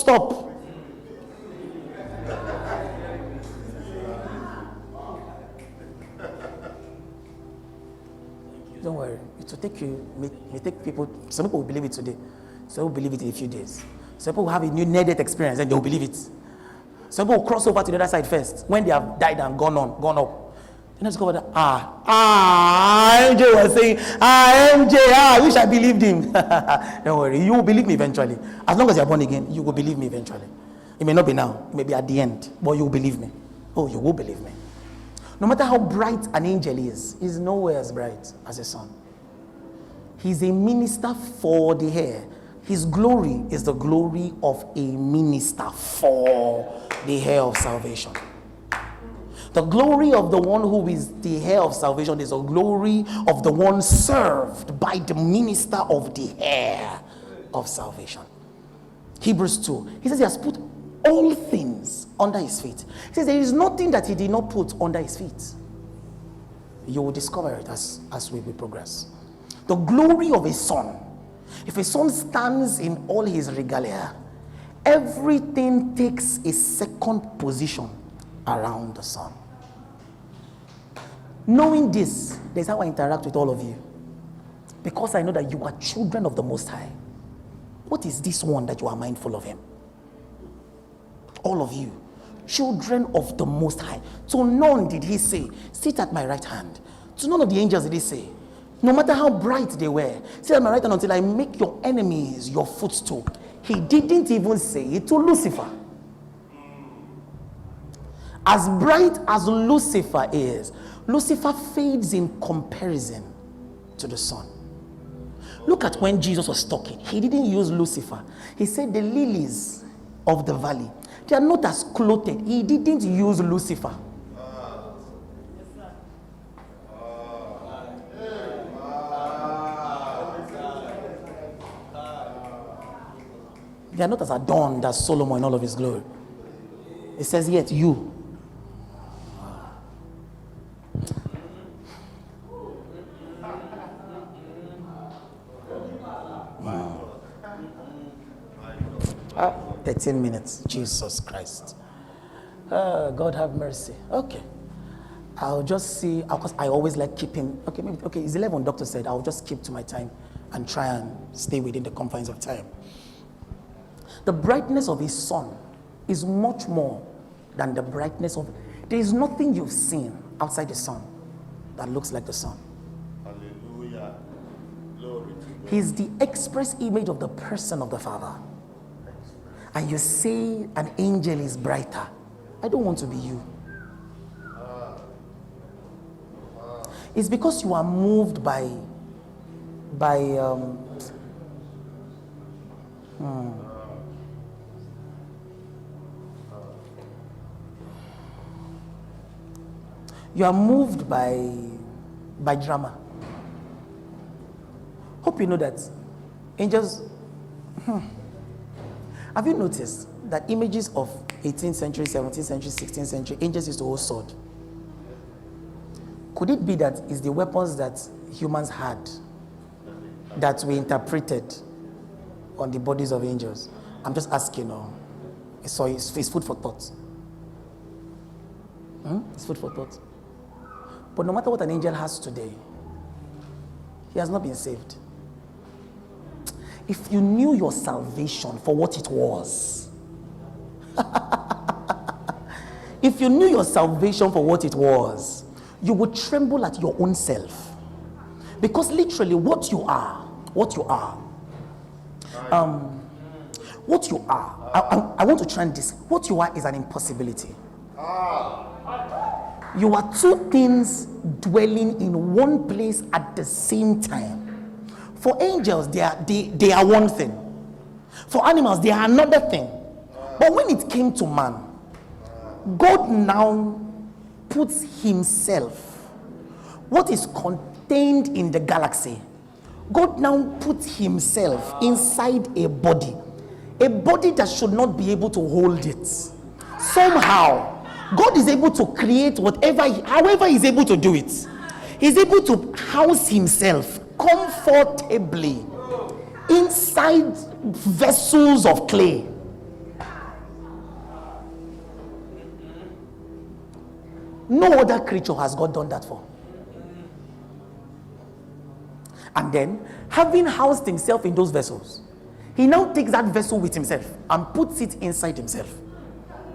Speaker 1: Don't worry. It will take you, may take people, some people will believe it today. Some will believe it in a few days. Some people will have a new near-death experience and they'll believe it. Some people will cross over to the other side first. When they have died and gone up. Then I discover that, MJ was saying, MJ, I wish I believed him. Don't worry, you will believe me eventually. As long as you are born again, you will believe me eventually. It may not be now, it may be at the end, but you will believe me. Oh, you will believe me. No matter how bright an angel is, he's nowhere as bright as a sun. He's a minister for the hair. His glory is the glory of a minister for the hair of salvation. The glory of the one who is the hair of salvation is the glory of the one served by the minister of the hair of salvation. Hebrews 2. He says he has put all things under his feet. He says there is nothing that he did not put under his feet. You will discover it as we progress. The glory of a son. If a son stands in all his regalia, everything takes a second position around the sun. Knowing this is how I interact with all of you. Because I know that you are children of the Most High. What is this one that you are mindful of him? All of you, children of the Most High. To none did he say, sit at my right hand. To none of the angels did he say, no matter how bright they were, sit at my right hand until I make your enemies your footstool. He didn't even say it to Lucifer. As bright as Lucifer is, Lucifer fades in comparison to the sun. Look at when Jesus was talking. He didn't use Lucifer. He said the lilies of the valley, they are not as clothed. He didn't use Lucifer. They are not as adorned as Solomon in all of his glory. It says, yet you. Wow. 13 minutes. Jesus Christ. God have mercy. Okay. I'll just see, because I always like keeping, it's 11, doctor said, I'll just keep to my time and try and stay within the confines of time. The brightness of his sun is much more than the brightness of, there is nothing you've seen outside the sun that looks like the sun.
Speaker 2: Hallelujah. Glory to God.
Speaker 1: He's the express image of the person of the Father. And you say an angel is brighter. I don't want to be you. It's because you are moved by you are moved by drama. Hope you know that angels. Have you noticed that images of 18th century, 17th century, 16th century, angels used to hold sword? Could it be that it's the weapons that humans had that we interpreted on the bodies of angels? I'm just asking. So it's food for thought. It's food for thought. But no matter what an angel has today, he has not been saved. If you knew your salvation for what it was, if you knew your salvation for what it was, you would tremble at your own self. Because literally what you are, I want to try and what you are is an impossibility. You are two things dwelling in one place at the same time. For angels, they are one thing. For animals, they are another thing. But when it came to man, God now puts himself, what is contained in the galaxy, God now puts himself inside a body that should not be able to hold it. Somehow, God is able to create however he's able to do it. He's able to house himself comfortably inside vessels of clay. No other creature has God done that for. And then, having housed himself in those vessels, he now takes that vessel with himself and puts it inside himself.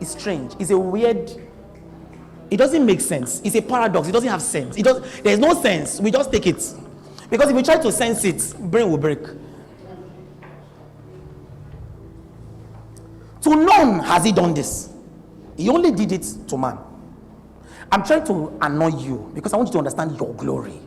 Speaker 1: It's strange. It's a weird. It doesn't make sense. It's a paradox. It doesn't have sense. There's no sense. We just take it. Because if we try to sense it, brain will break. To none has he done this. He only did it to man. I'm trying to annoy you because I want you to understand your glory.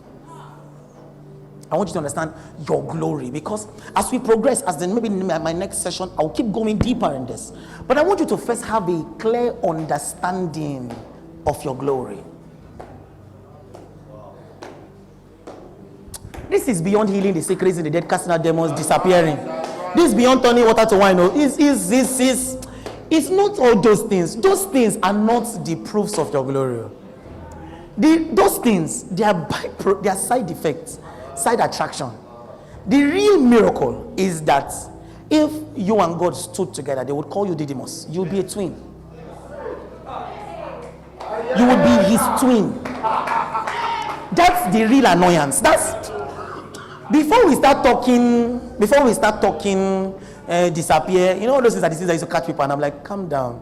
Speaker 1: I want you to understand your glory, because as we progress, maybe in my next session, I'll keep going deeper in this. But I want you to first have a clear understanding of your glory. This is beyond healing the sick, raising the dead, casting out demons, disappearing. This is beyond turning water to wine. It's not all those things. Those things are not the proofs of your glory. Those things, they are side effects, side attraction. The real miracle is that if you and God stood together, they would call you Didymus. You'll be a twin. You would be his twin. That's the real annoyance. Before we start talking, disappear, all those things are the things that used to catch people, and I'm like, calm down.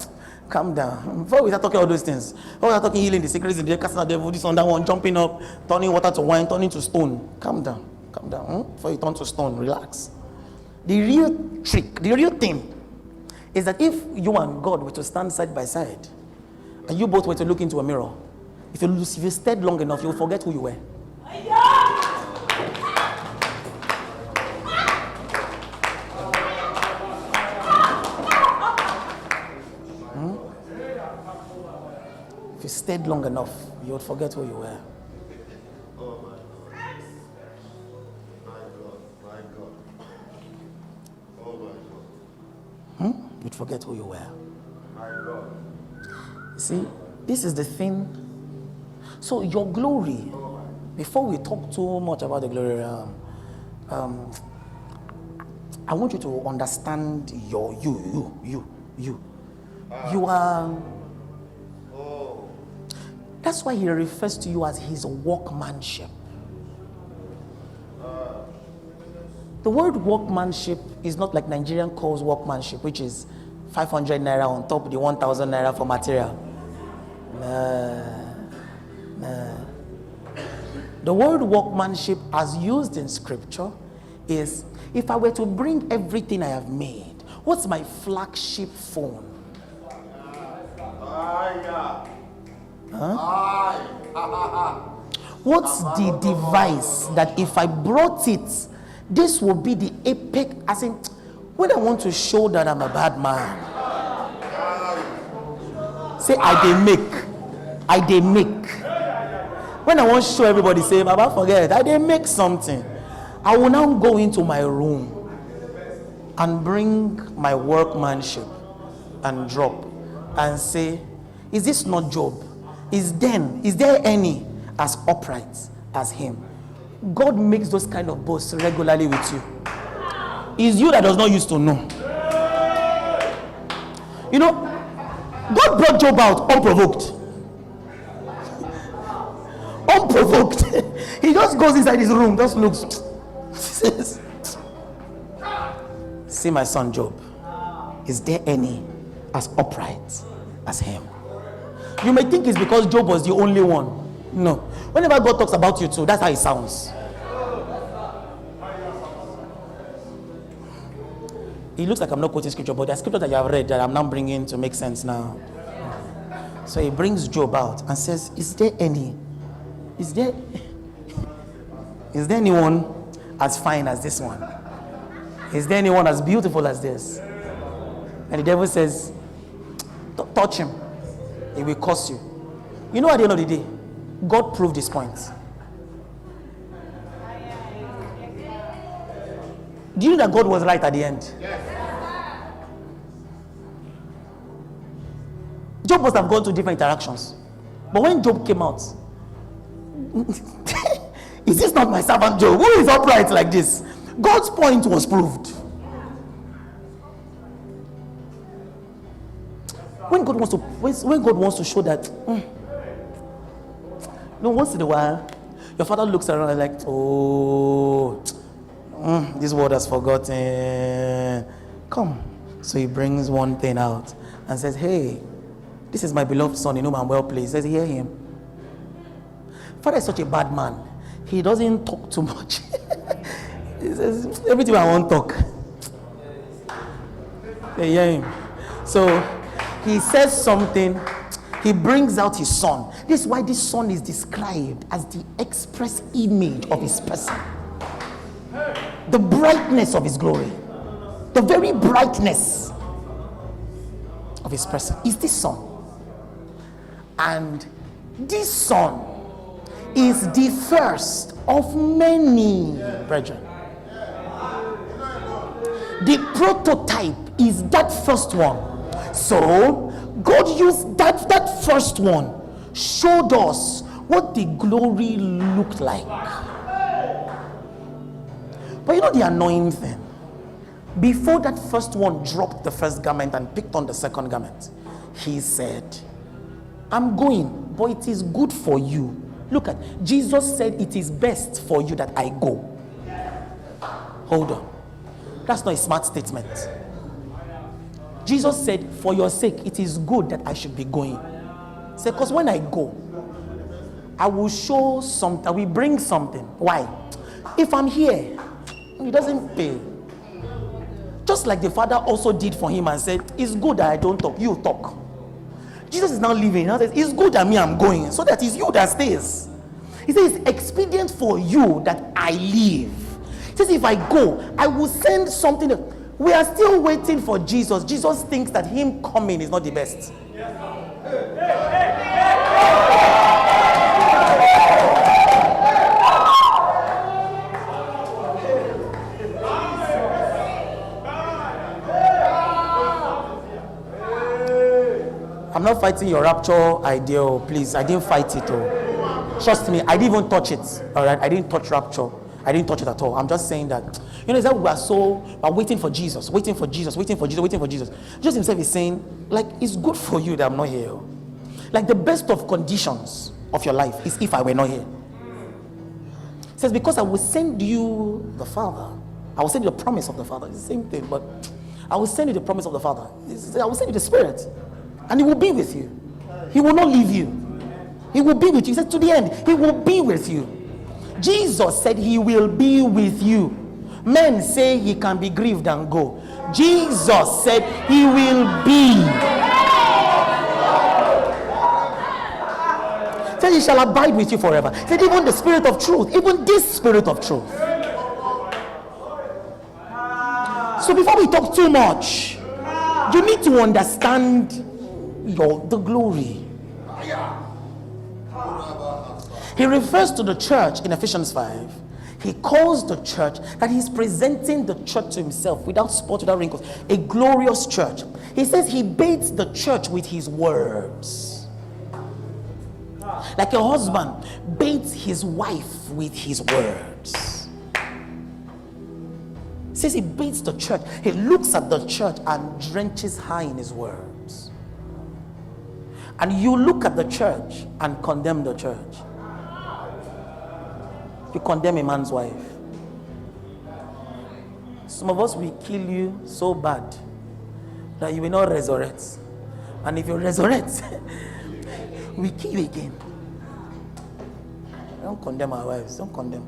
Speaker 1: Before we start talking all those things, before we start talking healing the secrets in the casting out devil, this on that one, jumping up, turning water to wine, turning to stone. Calm down. Before you turn to stone, relax. The real trick, the real thing, is that if you and God were to stand side by side, and you both were to look into a mirror, if you stayed long enough, you'll forget who you were. If you stayed long enough, you would forget who you were.
Speaker 2: Oh my God. Oh my God.
Speaker 1: You'd forget who you were.
Speaker 2: My God.
Speaker 1: See, this is the thing. So your glory, before we talk too much about the glory, I want you to understand you. You are. That's why he refers to you as his workmanship. The word workmanship is not like Nigerian calls workmanship, which is 500 naira on top of the 1,000 naira for material. The word workmanship, as used in scripture, is if I were to bring everything I have made, what's my flagship phone? What's the device that if I brought it, this will be the epic? As in, when I want to show that I'm a bad man, say I dey make. When I want to show everybody, say Baba forget, I dey make something. I will now go into my room and bring my workmanship and drop and say, is this not Job? Is there any as upright as him? God makes those kind of boasts regularly with you. It's you that does not used to know. You know, God brought Job out unprovoked. Unprovoked. He just goes inside his room, just looks. Says, see my son Job, is there any as upright as him? You may think it's because Job was the only one. No. Whenever God talks about you too, that's how it sounds. It looks like I'm not quoting scripture, but there's scripture that you have read that I'm now bringing to make sense now. So he brings Job out and says, is there anyone as fine as this one? Is there anyone as beautiful as this? And the devil says, touch him, it will cost you. You know, at the end of the day, God proved his point. Do you know that God was right at the end? Yes. Job must have gone to different interactions. But when Job came out, is this not my servant Job? Who is upright like this? God's point was proved. When God wants to show that, once in a while, your father looks around and like, this world has forgotten. Come. So he brings one thing out and says, hey, this is my beloved son in whom I'm well pleased. He says, hear him. Father is such a bad man. He doesn't talk too much. He says, everything I want to talk. They hear him. So he says something. He brings out his son. This is why this son is described as the express image of his person. The brightness of his glory. The very brightness of his person is this son. And this son is the first of many brethren. The prototype is that first one. So God used that first one, showed us what the glory looked like. But you know the annoying thing? Before that first one dropped the first garment and picked on the second garment, he said, I'm going, but it is good for you. Look at, Jesus said it is best for you that I go. Hold on. That's not a smart statement. Jesus said, for your sake, it is good that I should be going. He said, because when I go, I will show something, I will bring something. Why? If I'm here, it doesn't pay. Just like the Father also did for him and said, it's good that I don't talk, you talk. Jesus is now leaving. Now says, it's good that me I'm going, so that it's you that stays. He says, it's expedient for you that I leave. He says, if I go, I will send something. We are still waiting for Jesus. Jesus thinks that him coming is not the best. I'm not fighting your rapture idea, please. I didn't fight it. Trust me, I didn't even touch it. All right, I didn't touch rapture. I didn't touch it at all. I'm just saying that, it's that we're waiting for Jesus, waiting for Jesus. Jesus himself is saying, like, it's good for you that I'm not here. Like, the best of conditions of your life is if I were not here. He says, because I will send you the Father. I will send you the promise of the Father. It's the same thing, but I will send you the promise of the Father. I will send you the Spirit. And he will be with you. He will not leave you. He will be with you. He said to the end, he will be with you. Jesus said he will be with you. Men say he can be grieved and go. Jesus said he will be. said he shall abide with you forever. He said even the spirit of truth, even this spirit of truth. So before we talk too much, you need to understand the glory. He refers to the church in Ephesians 5. He calls the church that he's presenting the church to himself without spot, without wrinkles, a glorious church. He says he baits the church with his words. Like a husband baits his wife with his words. He says he baits the church. He looks at the church and drenches her in his words. And you look at the church and condemn the church. You condemn a man's wife. Some of us will kill you so bad that you will not resurrect. And if you resurrect, we kill you again. Don't condemn our wives. Don't condemn.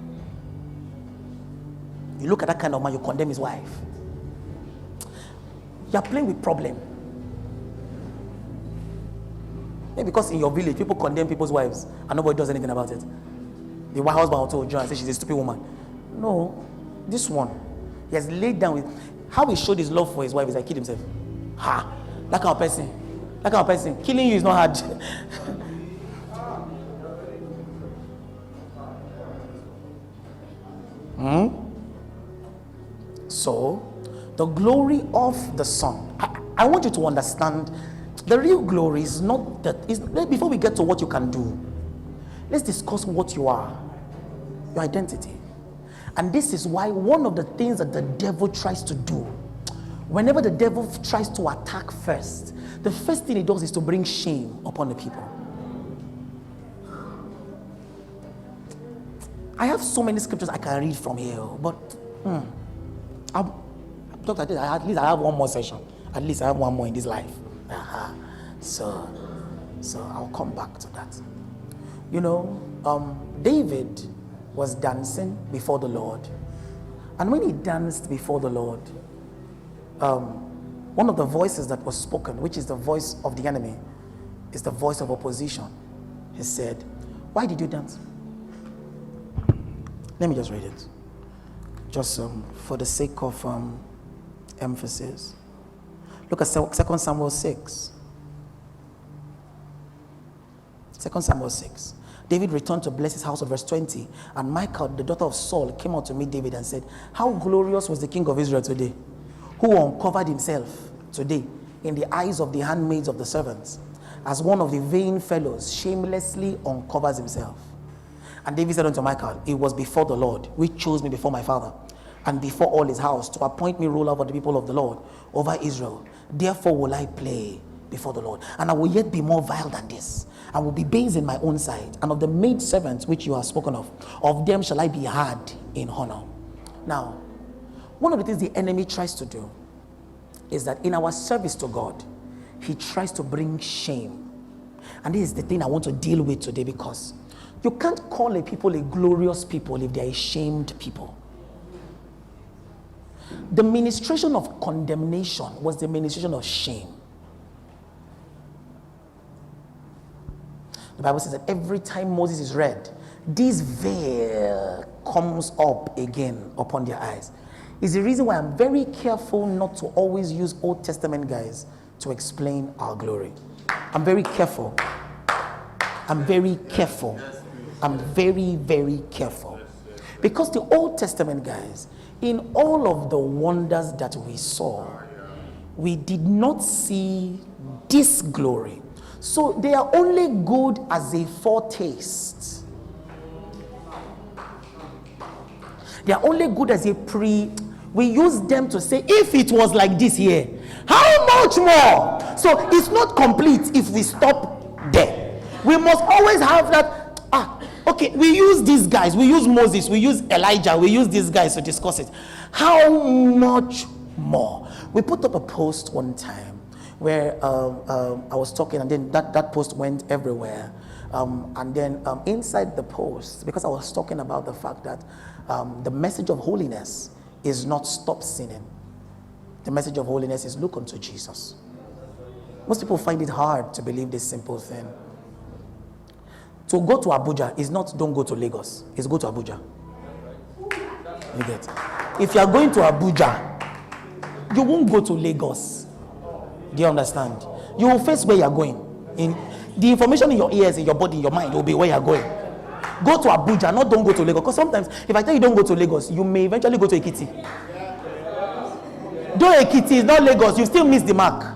Speaker 1: You look at that kind of man, you condemn his wife. You are playing with problem. Maybe because in your village, people condemn people's wives and nobody does anything about it. The white husband will join and say she's a stupid woman. No, this one, he has laid down with how he showed his love for his wife is like killed himself. Ha! That kind of person. That kind of person. Killing you is not hard. So, the glory of the Son. I want you to understand the real glory is not that. Before we get to what you can do, let's discuss what you are, your identity. And this is why one of the things that the devil tries to do, whenever the devil tries to attack first, the first thing he does is to bring shame upon the people. I have so many scriptures I can read from here, but at least I have one more session. At least I have one more in this life. So I'll come back to that. You know, David was dancing before the Lord. And when he danced before the Lord, one of the voices that was spoken, which is the voice of the enemy, is the voice of opposition. He said, "Why did you dance?" Let me just read it. Just for the sake of emphasis. Look at 2 Samuel 6. 2 Samuel 6. David returned to bless his house of verse 20. And Michal, the daughter of Saul, came out to meet David and said, "How glorious was the king of Israel today, who uncovered himself today in the eyes of the handmaids of the servants, as one of the vain fellows shamelessly uncovers himself." And David said unto Michal, "It was before the Lord, which chose me before my father, and before all his house, to appoint me ruler over the people of the Lord, over Israel. Therefore will I play before the Lord. And I will yet be more vile than this. I will be base in my own sight. And of the maid servants which you have spoken of them shall I be hard in honor." Now, one of the things the enemy tries to do is that in our service to God, he tries to bring shame. And this is the thing I want to deal with today, because you can't call a people a glorious people if they are ashamed people. The ministration of condemnation was the ministration of shame. The Bible says that every time Moses is read, this veil comes up again upon their eyes. It's the reason why I'm very careful not to always use Old Testament guys to explain our glory. I'm very careful. I'm very careful. I'm very, very careful. Because the Old Testament guys, in all of the wonders that we saw, we did not see this glory. So they are only good as a foretaste. They are only good as a we use them to say, if it was like this here, how much more? So it's not complete if we stop there. We must always have that. Okay, we use these guys, we use Moses, we use Elijah, we use these guys to discuss it. How much more? We put up a post one time where I was talking, and then that post went everywhere. And then inside the post, because I was talking about the fact that the message of holiness is not stop sinning. The message of holiness is look unto Jesus. Most people find it hard to believe this simple thing. To go to Abuja is not don't go to Lagos. It's go to Abuja. You get? If you are going to Abuja, you won't go to Lagos. Do you understand? You will face where you are going. In the information in your ears, in your body, in your mind will be where you are going. Go to Abuja, not don't go to Lagos. Because sometimes, if I tell you don't go to Lagos, you may eventually go to Ekiti. Though Ekiti is not Lagos, you still miss the mark.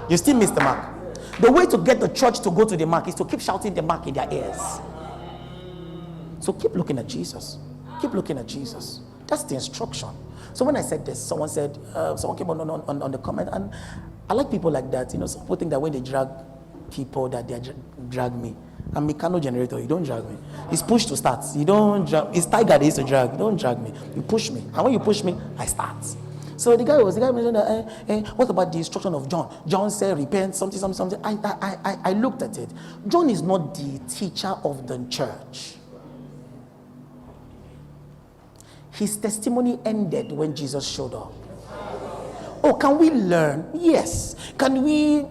Speaker 1: You still miss the mark. The way to get the church to go to the mark is to keep shouting the mark in their ears. So keep looking at Jesus. Keep looking at Jesus. That's the instruction. So when I said this, someone came on the comment, and I like people like that. You know, some people think that when they drag people, that they drag me. I'm a Meccano generator. You don't drag me. It's push to start. You don't drag. It's Tiger they used to drag. You don't drag me. You push me. And when you push me, I start. So the guy mentioned that, what about the instruction of John? John said, repent, something. I looked at it. John is not the teacher of the church. His testimony ended when Jesus showed up. Oh, can we learn? Yes. Can we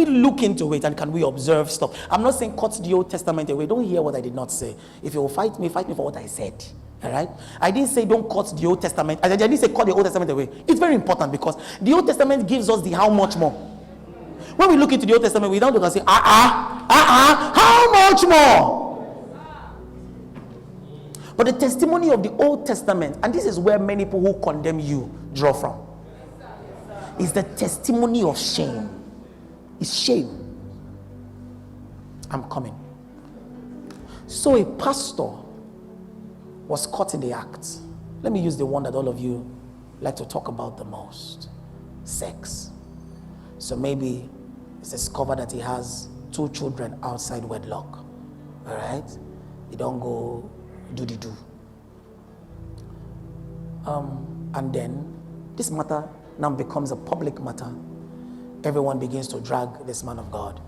Speaker 1: look into it, and can we observe stuff? I'm not saying cut the Old Testament away. Don't hear what I did not say. If you will fight me for what I said. All right? I didn't say don't cut the Old Testament. I didn't say cut the Old Testament away. It's very important because the Old Testament gives us the how much more. When we look into the Old Testament, we don't look and say, how much more? But the testimony of the Old Testament, and this is where many people who condemn you draw from, is the testimony of shame. It's shame. I'm coming. So a pastor was caught in the act. Let me use the one that all of you like to talk about the most. Sex. So maybe it's discovered that he has 2 children outside wedlock. All right? They don't go do. And then this matter now becomes a public matter. Everyone begins to drag this man of God.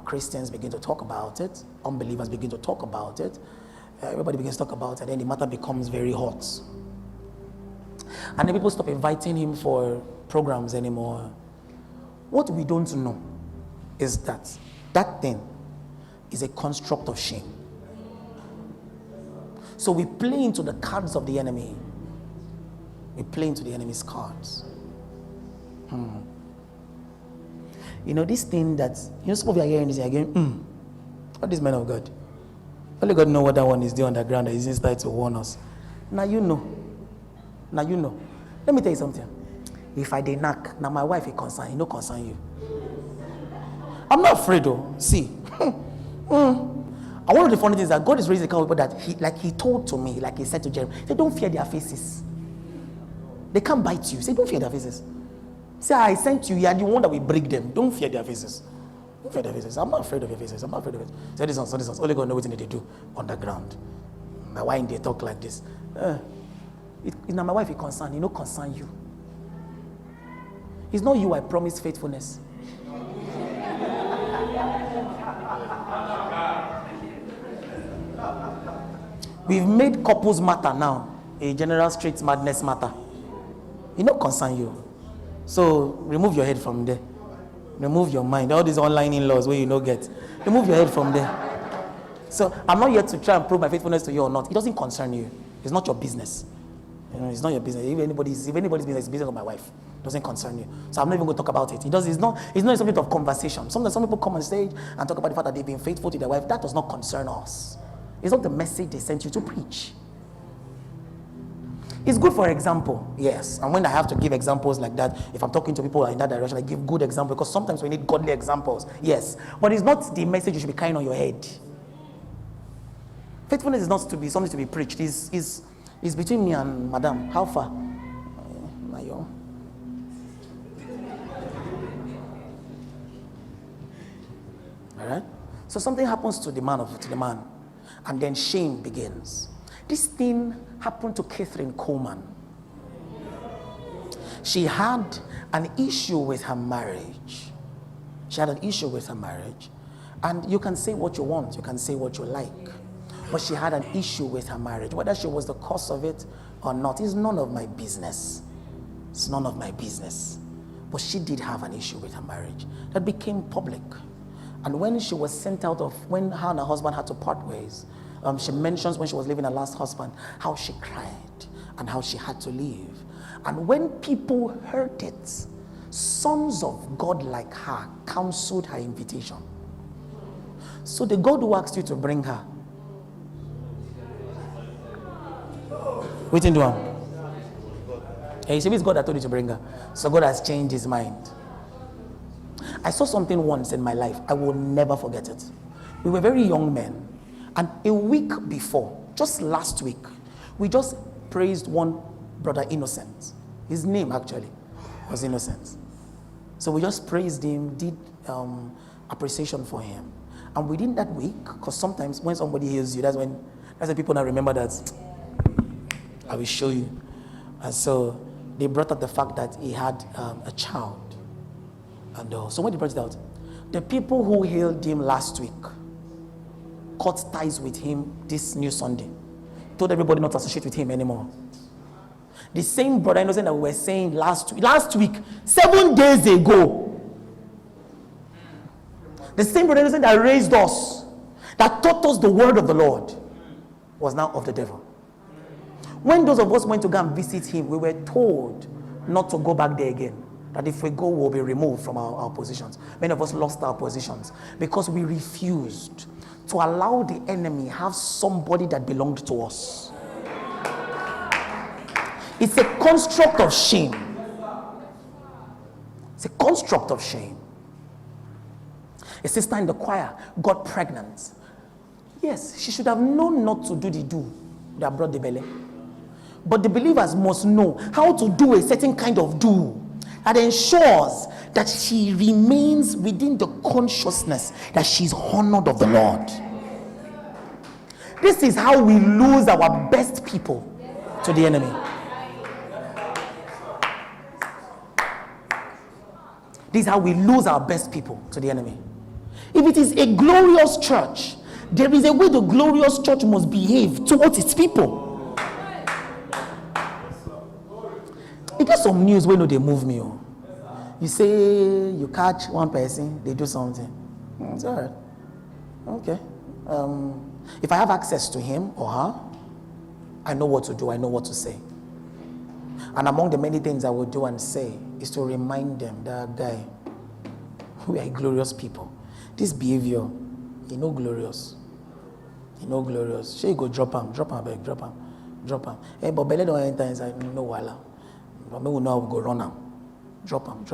Speaker 1: Christians begin to talk about it. Unbelievers begin to talk about it. Everybody begins to talk about it. And then the matter becomes very hot. And then people stop inviting him for programs anymore. What we don't know is that thing is a construct of shame. So we play into the cards of the enemy. We play into the enemy's cards. You know, this thing that, some of you are hearing this again, what is man of God? Only God know what that one is doing on the ground that he's inside to warn us. Now you know. Let me tell you something. If I dey knack, now my wife is concerned, no concern you. I'm not afraid though. See. And one of the funny things is that God is raising the kind of people that he told to me, like he said to Jeremiah, he said, don't fear their faces. They can't bite you. He said, don't fear their faces. Say, I sent you, you are the one that will break them. Don't fear their faces. Don't fear their faces. I'm not afraid of your faces. I'm not afraid of it. Say this one. Only God knows what they do on the ground. Now, why they talk like this? Now my wife is concerned. Concern you. It's not you I promise faithfulness. We've made couples matter now a general street madness matter. Concern you. So remove your head from there. Remove your mind. All these online in-laws where you don't get. Remove your head from there. So I'm not here to try and prove my faithfulness to you or not. It doesn't concern you. It's not your business. It's not your business. If anybody's business, it's business of my wife. It doesn't concern you. So I'm not even going to talk about it. It's not a subject of conversation. Sometimes some people come on stage and talk about the fact that they've been faithful to their wife. That does not concern us. It's not the message they sent you to preach. It's good for example, yes. And when I have to give examples like that, if I'm talking to people in that direction, I give good examples because sometimes we need godly examples, yes. But it's not the message you should be carrying on your head. Faithfulness is not to be something to be preached. It's between me and Madam. How far? All right. So something happens to the man, and then shame begins. This thing happened to Catherine Coleman. She had an issue with her marriage. And you can say what you want, you can say what you like. But she had an issue with her marriage. Whether she was the cause of it or not is none of my business. It's none of my business. But she did have an issue with her marriage that became public. And when she was sent out of, when her and her husband had to part ways, she mentions when she was leaving her last husband, how she cried and how she had to leave. And when people heard it, sons of God like her counseled her invitation. So the God who asked you to bring her, waiting to him. Hey, it's God that told you to bring her. So God has changed his mind. I saw something once in my life. I will never forget it. We were very young men. And a week before, just last week, we just praised one brother Innocent. His name actually was Innocent. So we just praised him, did appreciation for him. And within that week, because sometimes when somebody heals you, that's when people now remember that I will show you. And so they brought up the fact that he had a child. And so when they brought it out, the people who healed him last week cut ties with him this new Sunday. Told everybody not to associate with him anymore. The same brother Innocent that we were saying last week, 7 days ago. The same brother Innocent that raised us, that taught us the word of the Lord, was now of the devil. When those of us went to go and visit him, we were told not to go back there again. That if we go, we'll be removed from our positions. Many of us lost our positions because we refused to allow the enemy have somebody that belonged to us. It's a construct of shame. It's a construct of shame. A sister in the choir got pregnant. Yes, she should have known not to do the do that brought the belly. But the believers must know how to do a certain kind of do that ensures that she remains within the consciousness that she's honored of the Lord. This is how we lose our best people to the enemy. This is how we lose our best people to the enemy. If it is a glorious church, there is a way the glorious church must behave towards its people. It gets some news when they move me. You say you catch one person, they do something. It's all right. Okay. If I have access to him or her, I know what to do, I know what to say. And among the many things I will do and say is to remind them that, guy, we are glorious people. This behavior, you know, glorious. You know, glorious. Sure, you go drop him, back, drop him. Hey, but Bele don't enter inside, no wala. But me will know how we go run him. Drop him.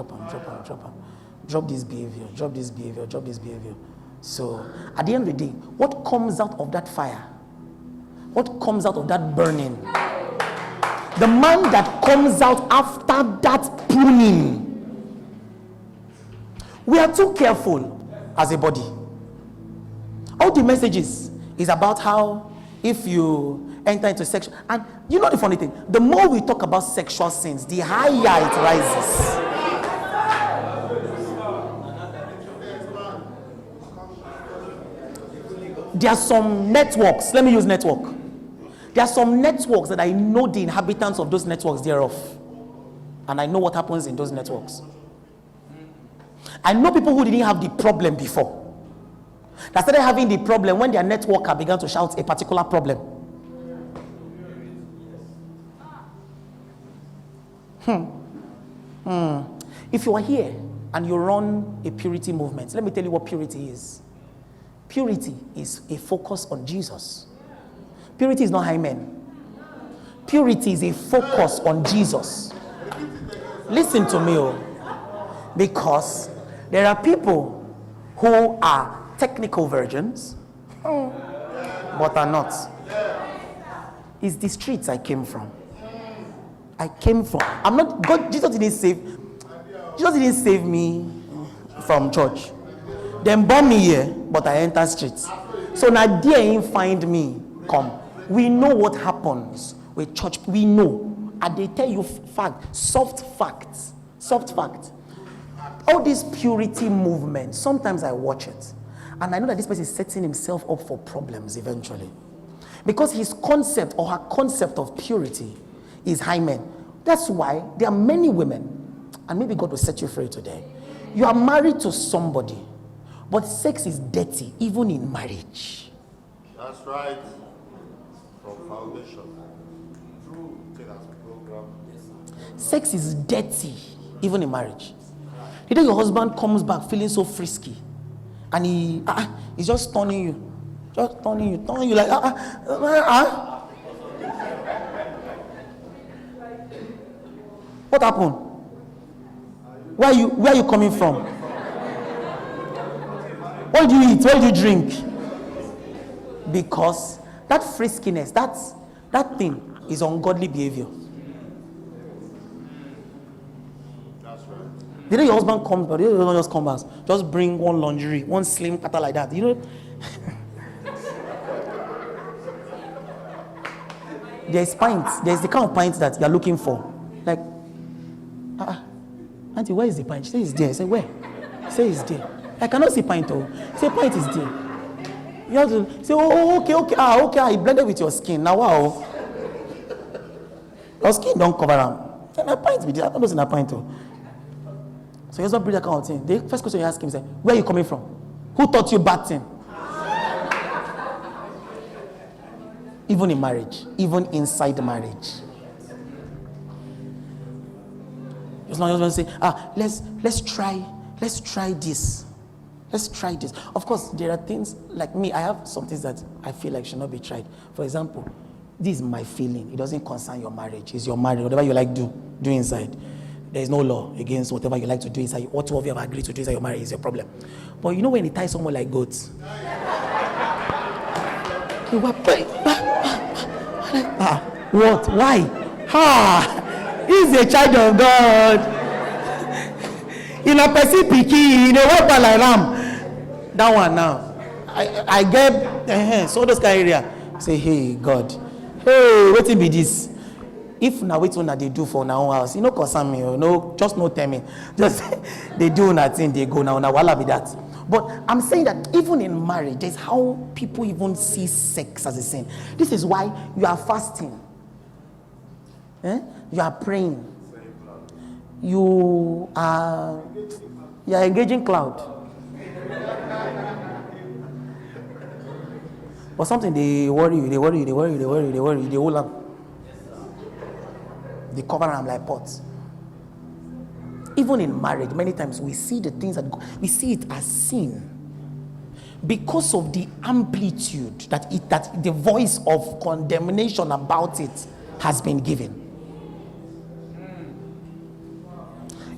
Speaker 1: Drop this behavior. So, at the end of the day, what comes out of that fire? What comes out of that burning? The man that comes out after that pruning. We are too careful as a body. All the messages is about how if you enter into sexual, and you know the funny thing, the more we talk about sexual sins, the higher it rises. There are some networks, let me use network. There are some networks that I know the inhabitants of those networks thereof. And I know what happens in those networks. I know people who didn't have the problem before. That started having the problem when their networker began to shout a particular problem. If you are here and you run a purity movement, let me tell you what purity is. Purity is a focus on Jesus. Purity is not hymen. Purity is a focus on Jesus. Listen to me, because there are people who are technical virgins, but are not. It's the streets I came from. I'm not God. Jesus didn't save me from church. Them born me here, but I enter streets. So now there ain't find me. Come. We know what happens with church. We know. And they tell you soft facts. All this purity movement, sometimes I watch it. And I know that this person is setting himself up for problems eventually. Because his concept or her concept of purity is hymen. That's why there are many women, and maybe God will set you free today. You are married to somebody, But sex is dirty, even in marriage.
Speaker 2: That's right. From foundation. True. That's program.
Speaker 1: Sex is dirty, even in marriage. You know your husband comes back feeling so frisky, and he's just turning you, turning you like What happened? Where are you coming from? What did you eat? What did you drink? Because that friskiness, that thing is ungodly behavior.
Speaker 2: That's right.
Speaker 1: You know your husband comes, but you don't just come back. Just bring one lingerie, one slim pattern like that. You know, there's pints. There's the kind of pints that you're looking for. Like, auntie, where is the pint? She says it's there. I say, where? Say it's there. I cannot see pint. Oh, say pint is there. You have to say, okay. Okay. It blended with your skin. Now, wow. Your skin don't cover them. And a pint be there. I don't know in a pint. Oh. So you just bring that kind of thing. The first question you ask him is, where are you coming from? Who taught you bad thing? Even in marriage, even inside marriage. It's not just going to say, let's try this. Let's try this. Of course, there are things like me. I have some things that I feel like should not be tried. For example, this is my feeling. It doesn't concern your marriage. It's your marriage. Whatever you like do inside. There is no law against whatever you like to do inside. What two of you have agreed to do inside your marriage is your problem. But you know when you tie someone like goats? What? Why? He's a child of God. In a Pacific, in a work like ram. That one now. I get so those kind of area. Say, hey God, hey, what be this? If now wait una they do for now house, you know concern me, no, just no tell me. Just they do nothing, they go now wala be that. But I'm saying that even in marriage, there's how people even see sex as a sin. This is why you are fasting. You are praying. You are engaging cloud. But something they worry you, they hold up. They cover them like pots. Even in marriage, many times we see the things that we see it as sin because of the amplitude that the voice of condemnation about it has been given.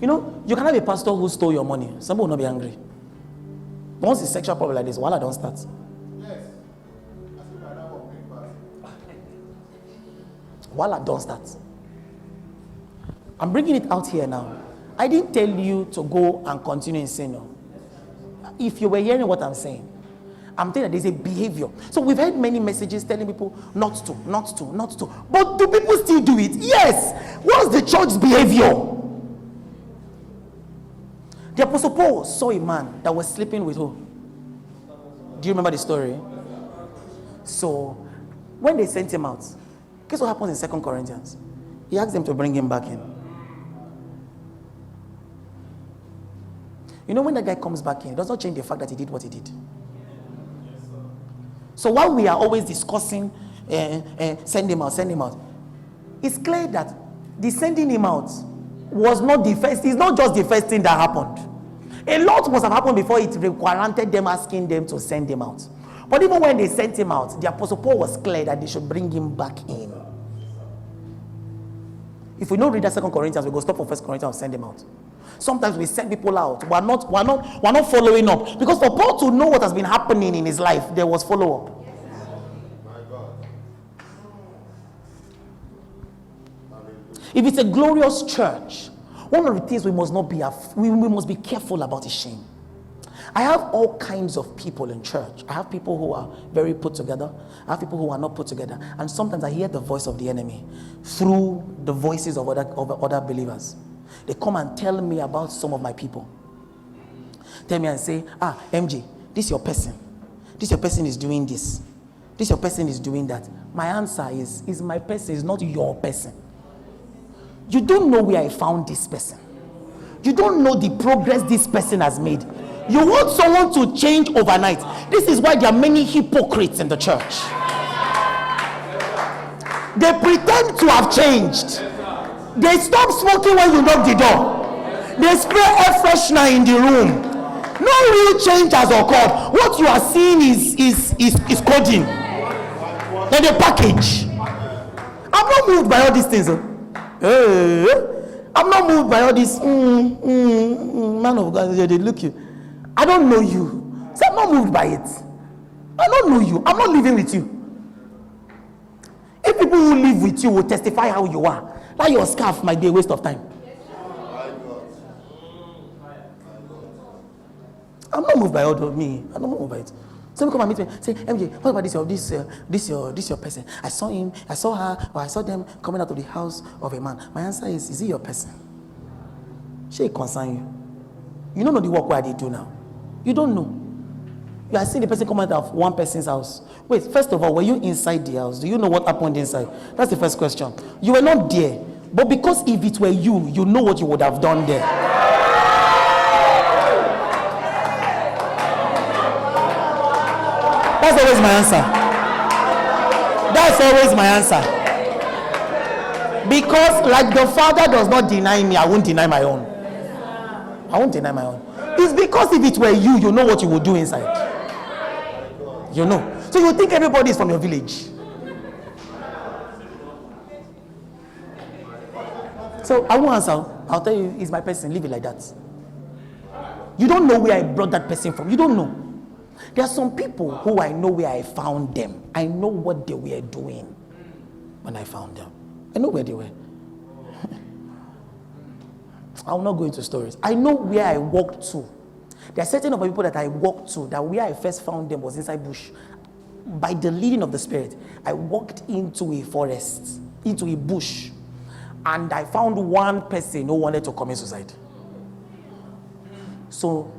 Speaker 1: You know, you can have a pastor who stole your money. Somebody will not be angry. But once it's sexual problem like this, voila, don't start. Voila, don't start. I'm bringing it out here now. I didn't tell you to go and continue in sin. No. If you were hearing what I'm saying, I'm telling you that there's a behavior. So we've heard many messages telling people not to. But do people still do it? Yes. What's the church's behavior? The Apostle Paul saw a man that was sleeping with who? Do you remember the story? So when they sent him out, guess what happens in 2 Corinthians? He asked them to bring him back in. You know, when that guy comes back in, it does not change the fact that he did what he did. So while we are always discussing send him out, it's clear that the sending him out was not the first. It's not just the first thing that happened. A lot must have happened before it warranted them asking them to send him out. But even when they sent him out, the Apostle Paul was clear that they should bring him back in. If we don't read that 2 Corinthians, we go stop for 1 Corinthians and send him out. Sometimes we send people out. We're not following up. Because for Paul to know what has been happening in his life, there was follow-up.
Speaker 2: My God.
Speaker 1: If it's a glorious church, one of the things we must must be careful about is shame. I have all kinds of people in church. I have people who are very put together. I have people who are not put together. And sometimes I hear the voice of the enemy through the voices of other believers. They come and tell me about some of my people. Tell me and say, MJ, this your person. This your person is doing this. This your person is doing that. My answer is my person, is not your person. You don't know where I found this person. You don't know the progress this person has made. You want someone to change overnight. This is why there are many hypocrites in the church. They pretend to have changed. They stop smoking when you knock the door. They spray air freshener in the room. No real change has occurred. What you are seeing is coding. Then the package. I'm not moved by all these things. I'm not moved by all this. Man of God, they look you. I don't know you. So I'm not moved by it. I don't know you. I'm not living with you. If people who live with you will testify how you are, that your scarf might be a waste of time. I'm not moved by all of me. I'm not moved by it. Someone come and meet me, say, MJ, what about this your person? I saw him, I saw her, or I saw them coming out of the house of a man. My answer is he your person? She concern you. You don't know the work where they do now. You don't know. You are seeing the person come out of one person's house. Wait, first of all, were you inside the house? Do you know what happened inside? That's the first question. You were not there. But because if it were you, you know what you would have done there. That's always my answer. That's always my answer. Because like the Father does not deny me, I won't deny my own. I won't deny my own. It's because if it were you, you know what you would do inside. You know. So you think everybody is from your village. So I won't answer. I'll tell you, it's my person. Leave it like that. You don't know where I brought that person from. You don't know. There are some people who I know where I found them. I know what they were doing when I found them. I know where they were. I will not go into stories. I know where I walked to. There are certain other people that I walked to that where I first found them was inside bush. By the leading of the Spirit, I walked into a forest, into a bush, and I found one person who wanted to commit suicide. So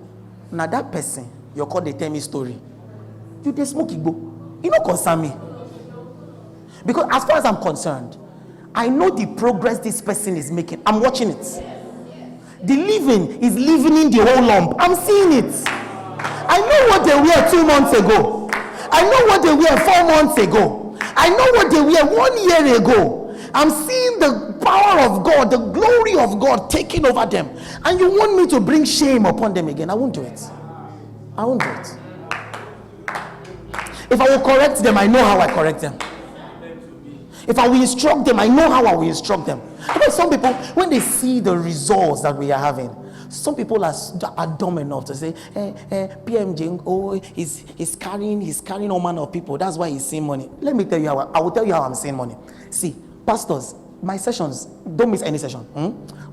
Speaker 1: now that person, you're called they tell me story. You they smoke igbo. You don't concern me. Because as far as I'm concerned, I know the progress this person is making. I'm watching it. The living is living in the whole lump. I'm seeing it. I know what they were 2 months ago. I know what they were 4 months ago. I know what they were 1 year ago. I'm seeing the power of God, the glory of God taking over them. And you want me to bring shame upon them again? I won't do it. I won't do it. If I will correct them, I know how I correct them. If I will instruct them, I know how I will instruct them. But some people, when they see the results that we are having, some people are dumb enough to say, PMJ, he's carrying all manner of people. That's why he's seeing money. Let me tell you I will tell you how I'm seeing money. See, pastors, my sessions, don't miss any session.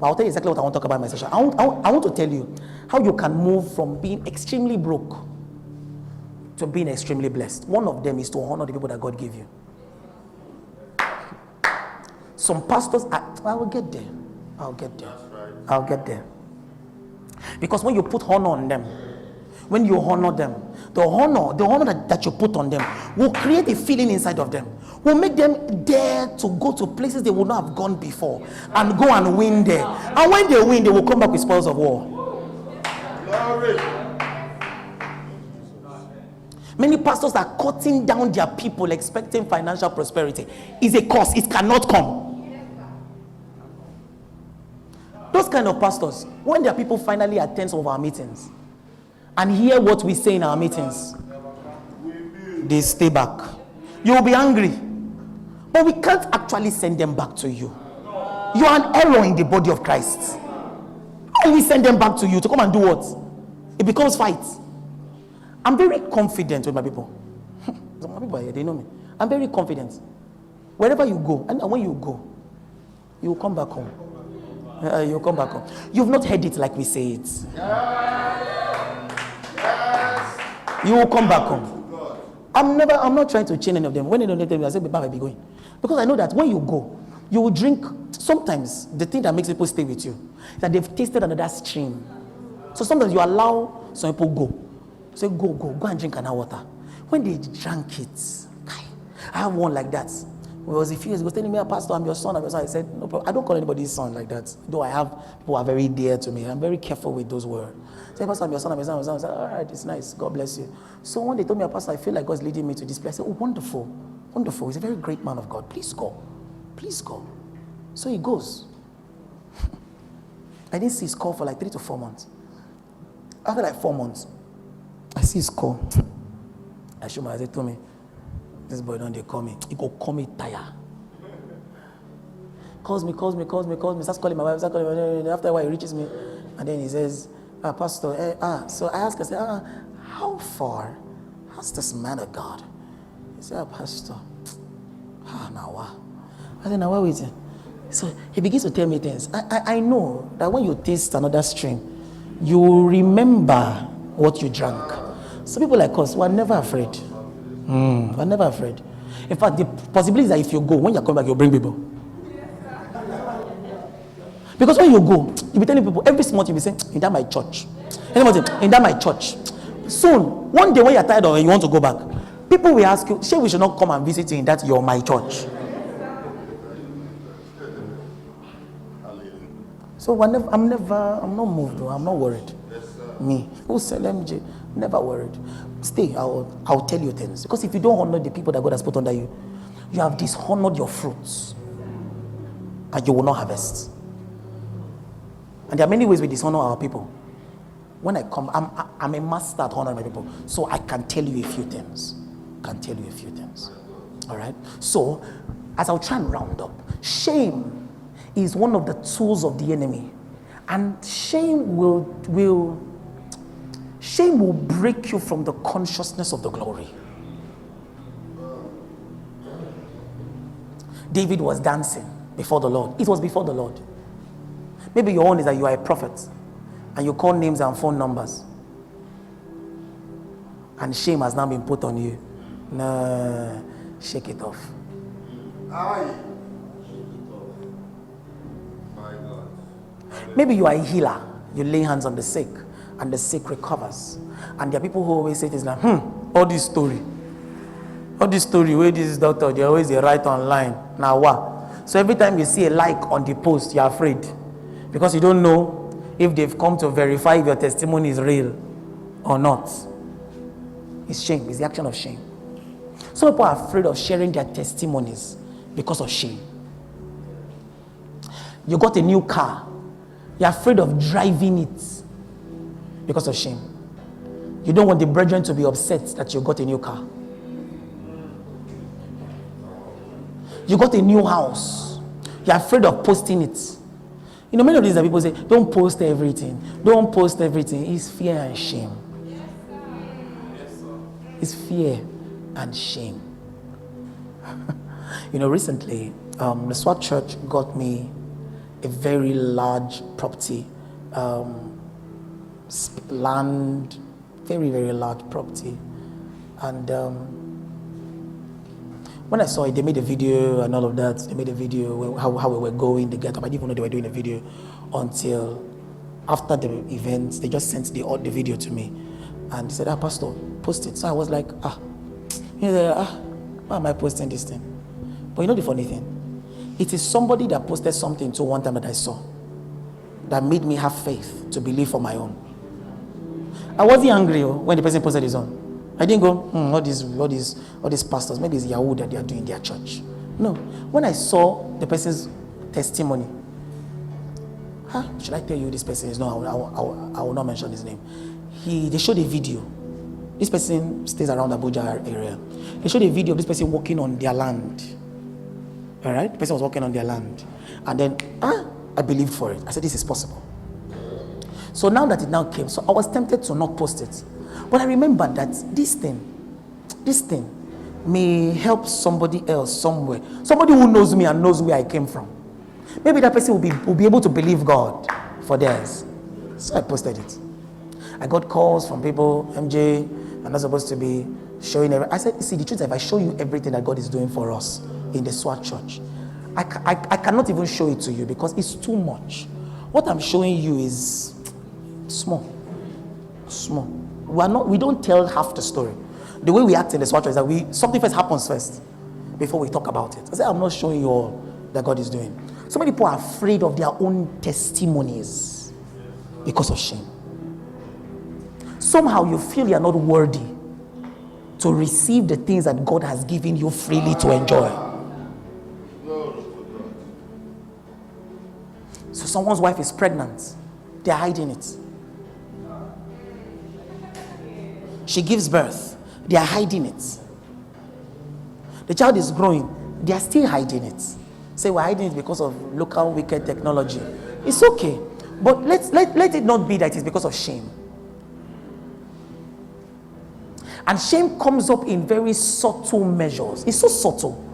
Speaker 1: I'll tell you exactly what I want to talk about in my session. I want to tell you how you can move from being extremely broke to being extremely blessed. One of them is to honor the people that God gave you. Some pastors, I will get there. I'll get there. I'll get there. Because when you put honor on them, when you honor them, the honor that you put on them will create a feeling inside of them, will make them dare to go to places they would not have gone before and go and win there. And when they win, they will come back with spoils of war. Glory. Many pastors are cutting down their people expecting financial prosperity. It's a curse. It cannot come. Those kind of pastors, when their people finally attend some of our meetings and hear what we say in our meetings, they stay back. You will be angry. But we can't actually send them back to you. You are an error in the body of Christ. How will we send them back to you to come and do what? It becomes fight. I'm very confident with my people. Some people are here, they know me. I'm very confident. Wherever you go, and when you go, you will come back home. You'll come back home. You've not heard it like we say it. Yes. You will come back home. I'm not trying to change any of them. When they don't let them, I say, Baba, I'll be going. Because I know that when you go, you will drink. Sometimes the thing that makes people stay with you is that they've tasted another stream. So sometimes you allow some people go. Say, go and drink another water. When they drank it, I have one like that. was a few years ago telling me, Pastor, I'm your son, I'm your son. I said, no problem. I don't call anybody son like that. Though I have people who are very dear to me. I'm very careful with those words. I said, Pastor, I'm your son, I'm your son, I'm your son. I said, all right, it's nice. God bless you. So when they told me, Pastor, I feel like God's leading me to this place. I said, oh, wonderful. Wonderful. He's a very great man of God. Please go. Please go. So he goes. I didn't see his call for like 3 to 4 months. After like 4 months, I see his call. I show my eyes, they told me, this boy don't they call me. He go call me tire. Calls me, starts calling my wife, after a while he reaches me, and then he says, Pastor, so I asked, I said, how far has this man of God? He said, Pastor, now what? I said, now what waiting? So he begins to tell me things. I know that when you taste another stream, you remember what you drank. So people like us, we're never afraid. We're never afraid. In fact, the possibility is that if you go, when you come back, you'll bring people. Because when you go, you'll be telling people, every small thing you'll be saying, in that my church. In that my church. Soon, one day when you're tired of it, you want to go back, people will ask you, "Sure, we should not come and visit you in that your my church." So I'm not moved, I'm not worried. Me, who said MJ, never worried. Stay, I'll tell you things. Because if you don't honor the people that God has put under you, you have dishonored your fruits. And you will not harvest. And there are many ways we dishonor our people. When I come, I'm a master at honoring my people. So I can tell you a few things. All right? So, as I'll try and round up, shame is one of the tools of the enemy. And shame will break you from the consciousness of the glory. David was dancing before the Lord. It was before the Lord. Maybe your own is that you are a prophet and you call names and phone numbers. And shame has now been put on you. No, shake it off.
Speaker 2: Aye. My God.
Speaker 1: Maybe you are a healer. You lay hands on the sick and the sick recovers. And there are people who always say things like, all this story where this doctor, they always write online. Now what? So every time you see a like on the post, you're afraid. Because you don't know if they've come to verify if your testimony is real or not. It's shame. It's the action of shame. Some people are afraid of sharing their testimonies because of shame. You got a new car. You're afraid of driving it because of shame. You don't want the brethren to be upset that you got a new car. You got a new house. You're afraid of posting it. You know, many of these people say, don't post everything. Don't post everything. It's fear and shame. It's fear and shame. You know, recently, the SWAT church got me a very large property, land, very, very large property. And when I saw it, they made a video and all of that. They made a video how we were going, the get-up. I didn't even know they were doing a video until after the event. They just sent the video to me. And they said, Pastor, post it. So I was like, why am I posting this thing? But you know the funny thing? It is somebody that posted something to one time that I saw that made me have faith to believe for my own. I wasn't angry when the person posted his own. I didn't go, all these pastors, maybe it's Yahoo that they are doing their church. No. When I saw the person's testimony, should I tell you this person is? No, I will not mention his name. They showed a video. This person stays around Abuja area. They showed a video of this person walking on their land. All right? The person was walking on their land. And then, I believed for it. I said, this is possible. So now that it now came, so I was tempted to not post it. But I remembered that this thing may help somebody else somewhere. Somebody who knows me and knows where I came from. Maybe that person will be able to believe God for theirs. So I posted it. I got calls from people, MJ, I'm not supposed to be showing everything. I said, see, the truth is, if I show you everything that God is doing for us in the SWAT church, I cannot even show it to you because it's too much. What I'm showing you is small. We don't tell half the story. The way we act in the SWAT church is that something first happens first. before we talk about it. I said, I'm not showing you all that God is doing. So many people are afraid of their own testimonies because of shame. Somehow you feel you're not worthy to receive the things that God has given you freely to enjoy. So someone's wife is pregnant. They're hiding it. She gives birth. They are hiding it. The child is growing. They are still hiding it. Say we're hiding it because of local wicked technology. It's okay. But let it not be that it's because of shame. And shame comes up in very subtle measures. It's so subtle.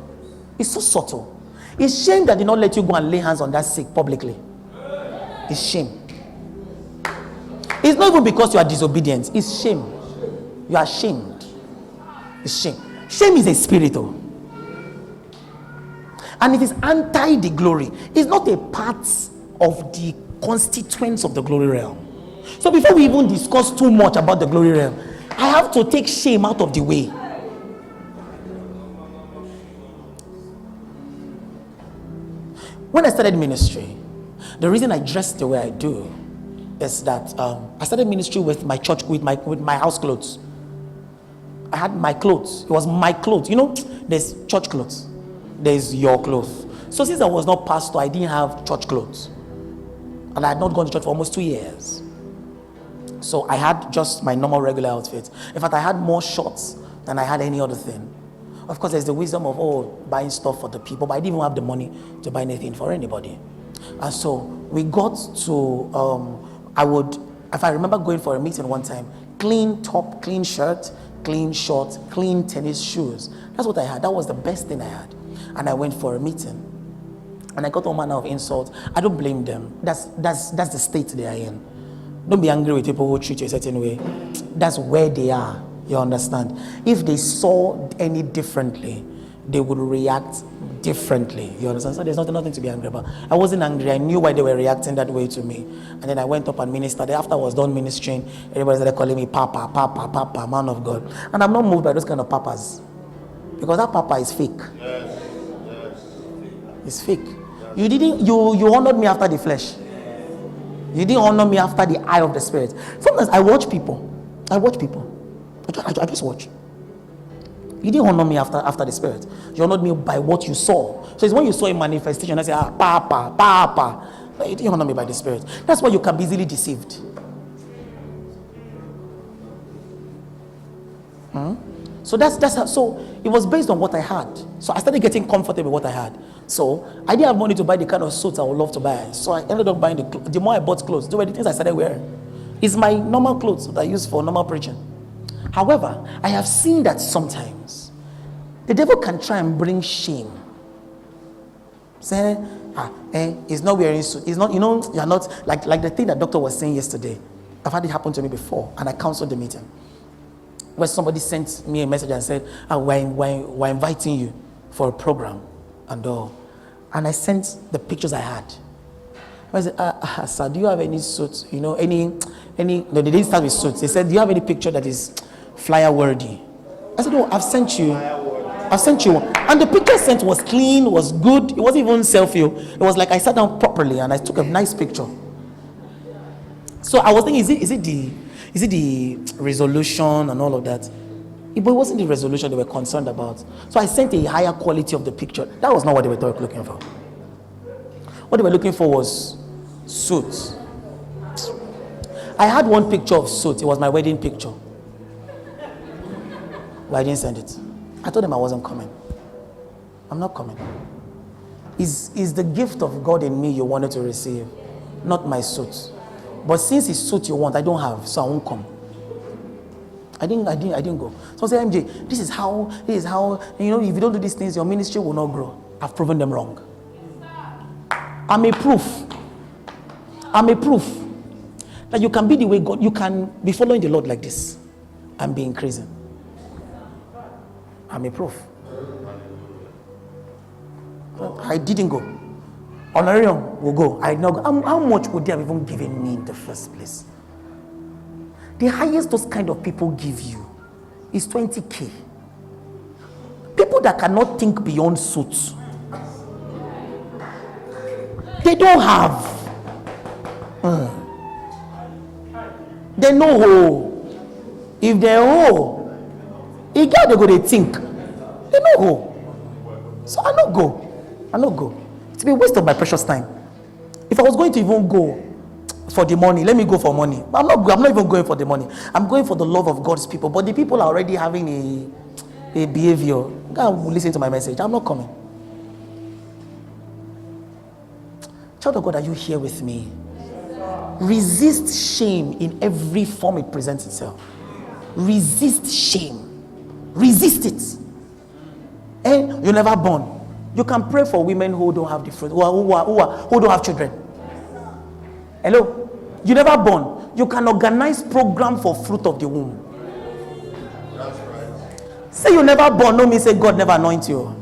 Speaker 1: It's so subtle. It's shame that did not let you go and lay hands on that sick publicly. It's shame. It's not even because you are disobedient. It's shame. You are ashamed. It's shame. Shame is a spirit, though. And it is anti the glory. It's not a part of the constituents of the glory realm. So before we even discuss too much about the glory realm, I have to take shame out of the way. When I started ministry, the reason I dressed the way I do is that I started ministry with my church, with my house clothes. I had my clothes. It was my clothes. You know, there's church clothes. There's your clothes. So since I was not pastor, I didn't have church clothes. And I had not gone to church for almost 2 years. So I had just my normal regular outfit. In fact, I had more shorts than I had any other thing. Of course, there's the wisdom of buying stuff for the people, but I didn't even have the money to buy anything for anybody. And so we got to, if I remember going for a meeting one time, clean top, clean shirt, clean shorts, clean tennis shoes. That's what I had. That was the best thing I had. And I went for a meeting. And I got all manner of insults. I don't blame them. That's the state they are in. Don't be angry with people who treat you a certain way. That's where they are. You understand? If they saw any differently, they would react differently. You understand? So there's nothing to be angry about. I wasn't angry. I knew why they were reacting that way to me. And then I went up and ministered. After I was done ministering, everybody started calling me Papa, Papa, Papa, man of God. And I'm not moved by those kind of papas. Because that papa is fake. Yes. It's fake. Yes. You honored me after the flesh. You didn't honor me after the eye of the spirit. Sometimes I watch people. I just watch. You didn't honor me after the spirit. You honored me by what you saw. So it's when you saw a manifestation, I say, Papa, Papa. No, you didn't honor me by the spirit. That's why you can be easily deceived. So so it was based on what I had. So I started getting comfortable with what I had. So I didn't have money to buy the kind of suits I would love to buy. So I ended up buying the more I bought clothes, the things I started wearing. It's my normal clothes that I use for normal preaching. However, I have seen that sometimes the devil can try and bring shame. Say, he's not wearing suit. He's not, you're not like the thing that doctor was saying yesterday. I've had it happen to me before, and I counseled the meeting. Where somebody sent me a message and said, we're inviting you for a program and all. And I sent the pictures I had. I said, sir, do you have any suits? No, they didn't start with suits. They said, do you have any picture that is flyer worthy? I said, no, I've sent you one. And the picture sent was clean, was good. It wasn't even selfie. It was like I sat down properly and I took a nice picture. So I was thinking, is it the resolution and all of that? But it wasn't the resolution they were concerned about. So I sent a higher quality of the picture. That was not what they were looking for. What they were looking for was suits. I had one picture of suits. It was my wedding picture. But I didn't send it. I told them I wasn't coming. I'm not coming. Is the gift of God in me you wanted to receive, not my suit. But since it's suit you want, I don't have, so I won't come. I didn't go. So I said, MJ, this is how, if you don't do these things, your ministry will not grow. I've proven them wrong. I'm a proof that you can be the way God, you can be following the Lord like this and be increasing. I'm a proof. I didn't go. Honorarium will go. I know. How much would they have even given me in the first place? The highest those kind of people give you is 20K. People that cannot think beyond suits, they don't have. They know who. If they who, they go they think. They know who. So I not go. It's be a waste of my precious time. If I was going to even go for the money, let me go for money. I'm not even going for the money. I'm going for the love of God's people. But the people are already having a behavior. God will listen to my message. I'm not coming. Child of God, are you here with me? Resist shame in every form it presents itself. Resist shame. Resist it. And you're never born. You can pray for women who don't have the fruit, who don't have children. Hello? You never born. You can organize program for fruit of the womb.
Speaker 2: That's right.
Speaker 1: Say you never born, no mean say God never anoint you.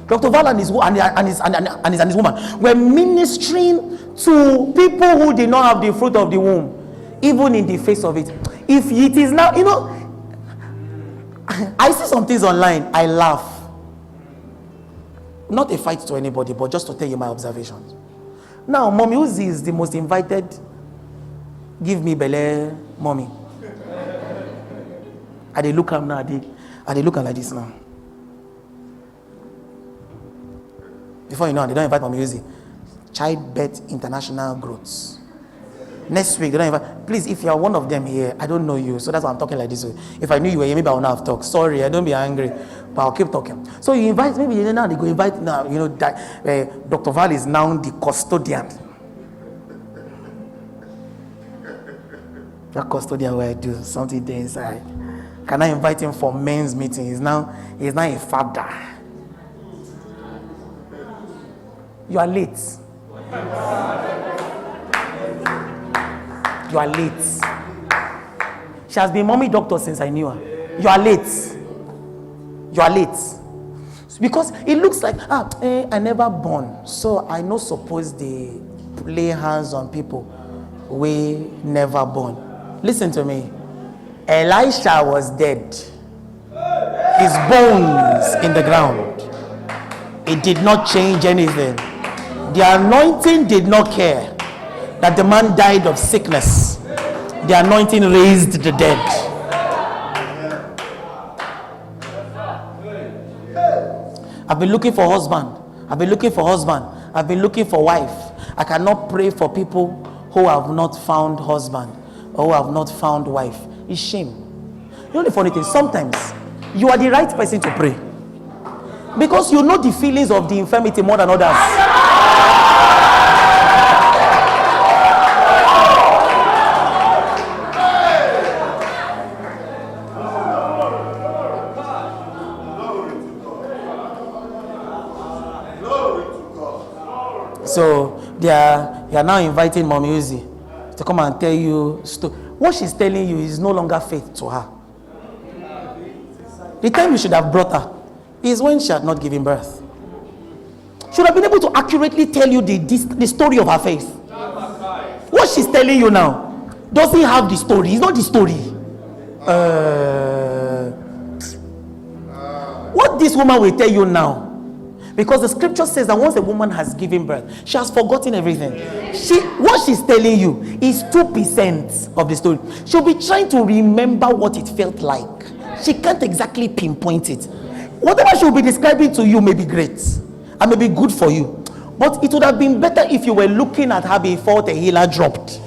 Speaker 1: Dr. Val and his woman were ministering to people who did not have the fruit of the womb, even in the face of it. If it is now, I see some things online, I laugh. Not a fight to anybody, but just to tell you my observations. Now, Mommy Uzi is the most invited. Give me belle, Mommy. I they look at now, I they look at like this now. Before you know, they don't invite Mommy Uzi. Childbirth international growths. Next week, they don't invite. Please, if you are one of them here, I don't know you, so that's why I'm talking like this. If I knew you were here, maybe I would not have talked. Sorry, I don't be angry, but I'll keep talking. So you invite, maybe now they go invite now. Dr. Val is now the custodian. That custodian where I do something there inside. Can I invite him for men's meeting? He's now a father. You are late. You are late. She has been mommy doctor since I knew her. You are late. You are late. Because it looks like, I never born. So I not suppose they lay hands on people we never born. Listen to me. Elisha was dead. His bones in the ground. It did not change anything. The anointing did not care that the man died of sickness. The anointing raised the dead. I've been looking for husband. I've been looking for husband. I've been looking for wife. I cannot pray for people who have not found husband or who have not found wife. It's shame. You know the funny thing, sometimes you are the right person to pray because you know the feelings of the infirmity more than others. So you are now inviting Mommy Uzi to come and tell you what she's telling you is no longer faith to her. The time you should have brought her is when she had not given birth. Should have been able to accurately tell you the story of her faith. What she's telling you now doesn't have the story. It's not the story. What this woman will tell you now, because the scripture says that once a woman has given birth, she has forgotten everything. What she's telling you is 2% of the story. She'll be trying to remember what it felt like. She can't exactly pinpoint it. Whatever she'll be describing to you may be great and may be good for you, but it would have been better if you were looking at her before the healer dropped.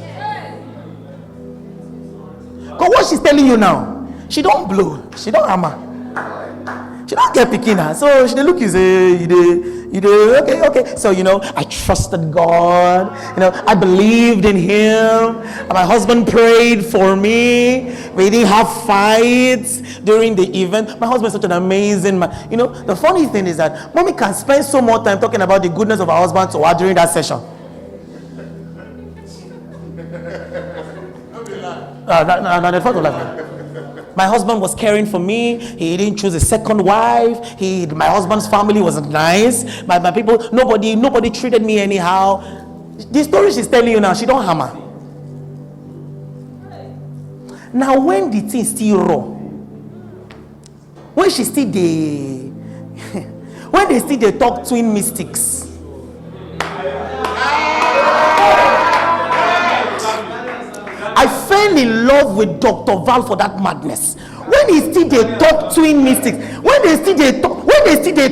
Speaker 1: Because what she's telling you now, she don't blow, she don't hammer, she don't get picking her. So she look, you say, okay. So I trusted God. I believed in Him. And my husband prayed for me. We didn't have fights during the event. My husband is such an amazing man. The funny thing is that mommy can spend so much time talking about the goodness of her husband to her during that session. The fact of laughing. My husband was caring for me. He didn't choose a second wife. My husband's family wasn't nice. My people, nobody treated me anyhow. The story she's telling you now, she don't hammer. Now when the thing still raw, when she still they when they still they talk twin mystics. I fell in love with Dr. Val for that madness. When he still they talk twin mystics, when they still they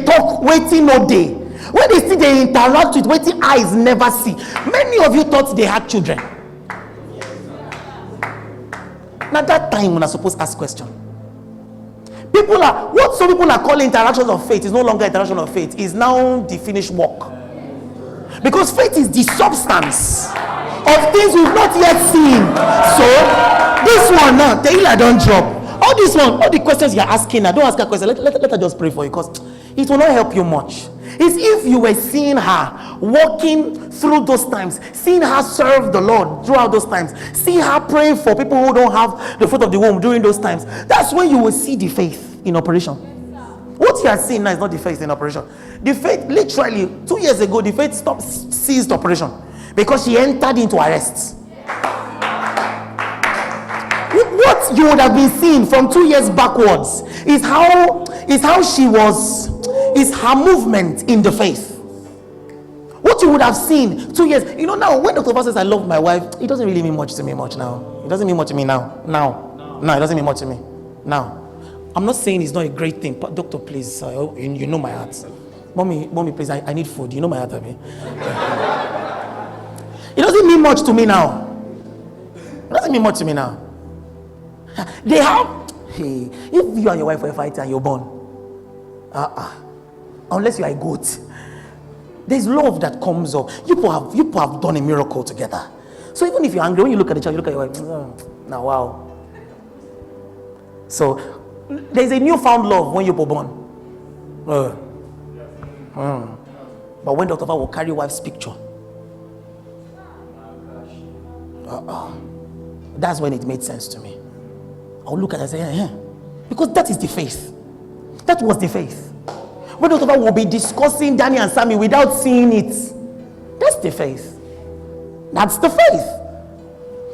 Speaker 1: talk waiting no day, when they still they interact with waiting eyes never see. Many of you thought they had children. Now that time when I supposed to ask question. People are what some people are calling interactions of faith is no longer interaction of faith, is now the finished work. Because faith is the substance of things we've not yet seen. So this one now, the healer don't drop. All this one, all the questions you're asking now, don't ask a question. Let her just pray for you, because it will not help you much. It's if you were seeing her walking through those times, seeing her serve the Lord throughout those times, see her pray for people who don't have the fruit of the womb during those times. That's when you will see the faith in operation. What you are seeing now is not the faith in operation. The faith, literally 2 years ago, the faith ceased operation because she entered into arrest. What you would have been seeing from 2 years backwards is how she was, is her movement in the faith. What you would have seen 2 years, now when Dr. Val says I love my wife, it doesn't really mean much to me now. It doesn't mean much to me now. No, it doesn't mean much to me now. I'm not saying it's not a great thing, but doctor, please, you know my heart. Mommy, please, I need food. You know my heart, Abby. It doesn't mean much to me now. It doesn't mean much to me now. They have, if you and your wife were fighting and you're born, unless you are a goat, there's love that comes up. You people have done a miracle together. So even if you're angry, when you look at the child, you look at your wife, now wow. So there's a newfound love when you're born. But when Dr. Val will carry wife's picture, that's when it made sense to me. I'll look at it and say, yeah. Because that is the faith. That was the faith. When Dr. Val will be discussing Danny and Sammy without seeing it, that's the faith. That's the faith.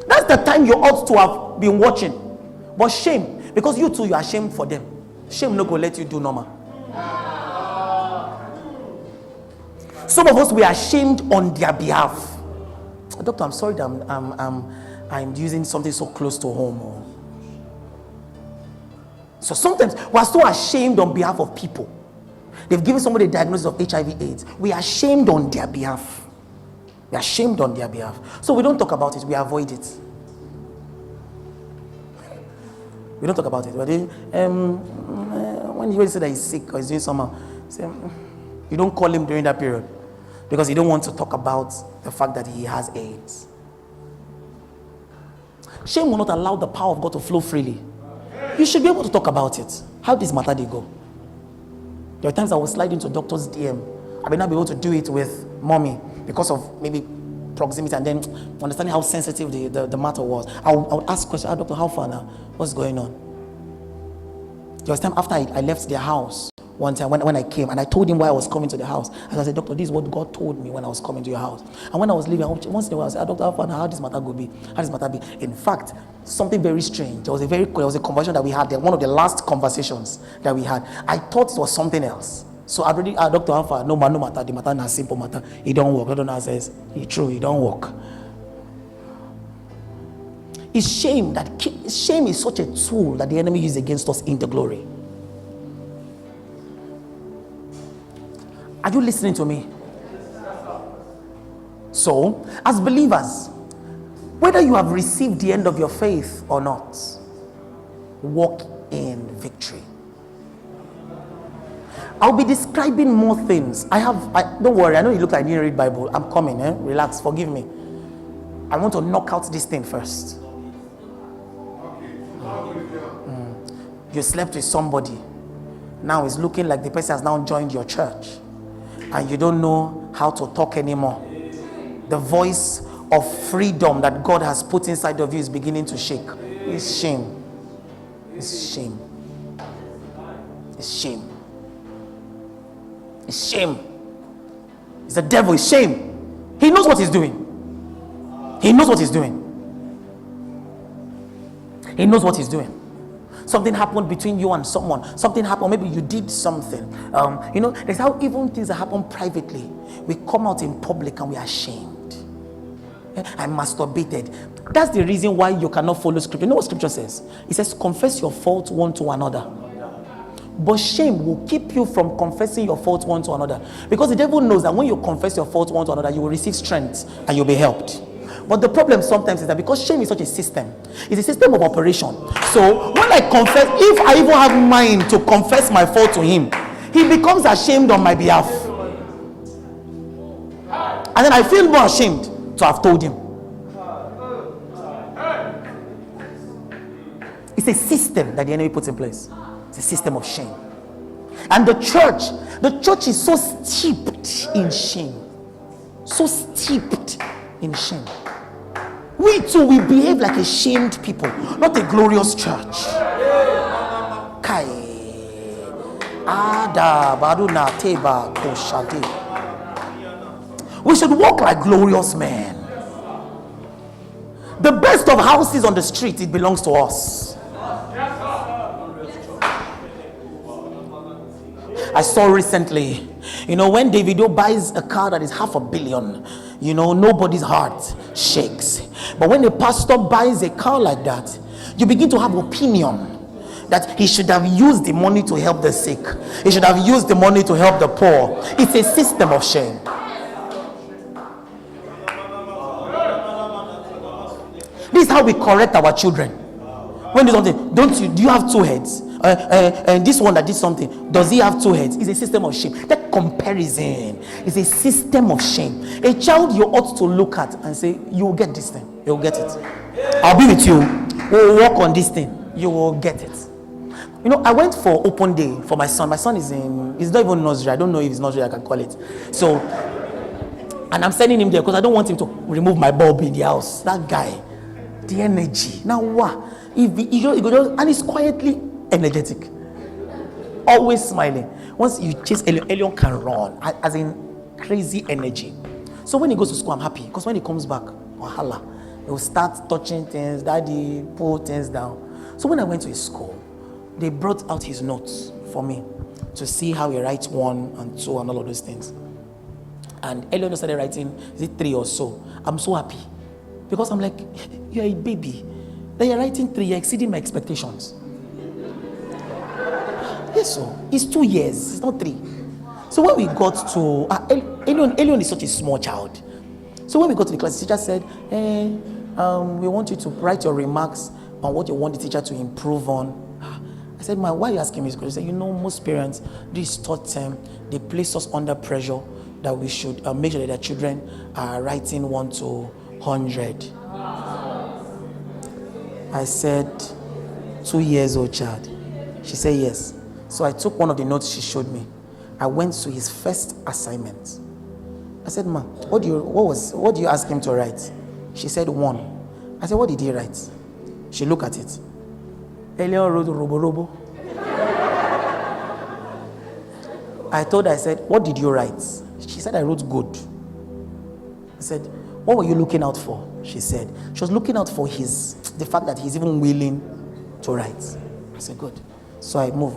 Speaker 1: That's the time you ought to have been watching. But shame, because you too, you are ashamed for them. Shame no go let you do normal. Some of us, we are ashamed on their behalf. Doctor, I'm sorry that I'm using something so close to home. So sometimes we are so ashamed on behalf of people. They've given somebody a diagnosis of HIV/AIDS. We are ashamed on their behalf. We are ashamed on their behalf. So we don't talk about it. We avoid it. We don't talk about it. But when you say that he's sick or he's doing somehow, you don't call him during that period because you don't want to talk about the fact that he has AIDS. Shame will not allow the power of God to flow freely. You should be able to talk about it. How this matter they go? There are times I will slide into doctor's DM. I may not be able to do it with mommy because of maybe proximity and then understanding how sensitive the matter was. I would ask questions. Doctor, how far now? What's going on? There was time after I left their house one time when I came and I told him why I was coming to the house. And I said, Doctor, this is what God told me when I was coming to your house. And when I was leaving, once in a while I said, Doctor, how far now? How this matter go be? How this matter be? In fact, something very strange. There was a conversation that we had there, one of the last conversations that we had. I thought it was something else. So I already, Dr. Alpha, no matter, the matter is simple matter. It don't work. Doctor now says, it's true, it don't work. It's shame is such a tool that the enemy uses against us in the glory. Are you listening to me? So, as believers, whether you have received the end of your faith or not, walk in victory. I'll be describing more things. Don't worry, I know you look like you didn't read Bible. I'm coming, relax, forgive me. I want to knock out this thing first. You slept with somebody. Now it's looking like the person has now joined your church. And you don't know how to talk anymore. The voice of freedom that God has put inside of you is beginning to shake. It's shame. It's shame. It's shame. It's shame. It's the devil. It's shame. He knows what he's doing. He knows what he's doing. He knows what he's doing. Something happened between you and someone. Something happened. Maybe you did something. There's how even things that happen privately, we come out in public and we are ashamed. I masturbated. That's the reason why you cannot follow scripture. You know what scripture says? It says, confess your fault one to another. But shame will keep you from confessing your fault one to another. Because the devil knows that when you confess your fault one to another, you will receive strength and you'll be helped. But the problem sometimes is that because shame is such a system, it's a system of operation. So when I confess, if I even have mind to confess my fault to him, he becomes ashamed on my behalf. And then I feel more ashamed to have told him. It's a system that the enemy puts in place. It's a system of shame. And the church is so steeped in shame. So steeped in shame. We too, we behave like a shamed people, not a glorious church. Kai. Ada Baruna Teba Koshade. We should walk like glorious men. The best of houses on the street, it belongs to us. I saw recently, when Davido buys a car that is $500 million, nobody's heart shakes. But when a pastor buys a car like that, you begin to have opinion that he should have used the money to help the sick. He should have used the money to help the poor. It's a system of shame. This is how we correct our children. When do something, do you have two heads? And this one that did something, does he have two heads? It's a system of shame. That comparison is a system of shame. A child you ought to look at and say, you will get this thing. You will get it. I'll be with you. We'll work on this thing. You will get it. I went for open day for my son. My son he's not even nursery. I don't know if it's nursery I can call it. So, and I'm sending him there because I don't want him to remove my bulb in the house. That guy, the energy. Now what? If he goes, and he's quietly energetic, always smiling. Once you chase Elion can run, as in crazy energy. So when he goes to school, I'm happy because when he comes back, wahala, he will start touching things. Daddy, pull things down. So when I went to his school, they brought out his notes for me to see how he writes 1 and 2 and all of those things. And Elion started writing, is it 3 or so? I'm so happy because I'm like, you're a baby. Then you're writing 3, you're exceeding my expectations. Yes, so it's 2 years, it's not 3. So when we got to Elion is such a small child. So when we got to the class, the teacher said, we want you to write your remarks on what you want the teacher to improve on. I said, why are you asking me this question? He said, most parents, this third term, they place us under pressure that we should make sure that their children are writing 1 to 100. I said, 2 years old child. She said yes. So I took one of the notes she showed me. I went to his first assignment. I said, Ma, what do you ask him to write? She said 1. I said, what did he write? She looked at it. Elion wrote robo. I told her, I said, what did you write? She said, I wrote good. I said, what were you looking out for? She said, she was looking out for the fact that he's even willing to write. I said, good. So I move.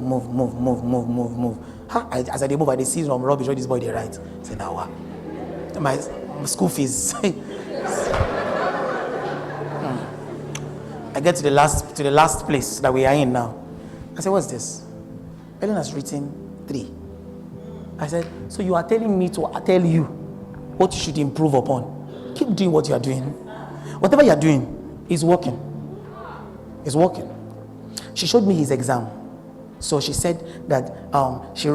Speaker 1: As I move, I see some rubbish where this boy they write. I said, now what? My school fees. I get to the last place that we are in now. I said, what's this? Ellen has written 3. I said, so you are telling me to tell you what you should improve upon. Keep doing what you are doing. Whatever you are doing is working. It's working. She showed me his exam. So she said that she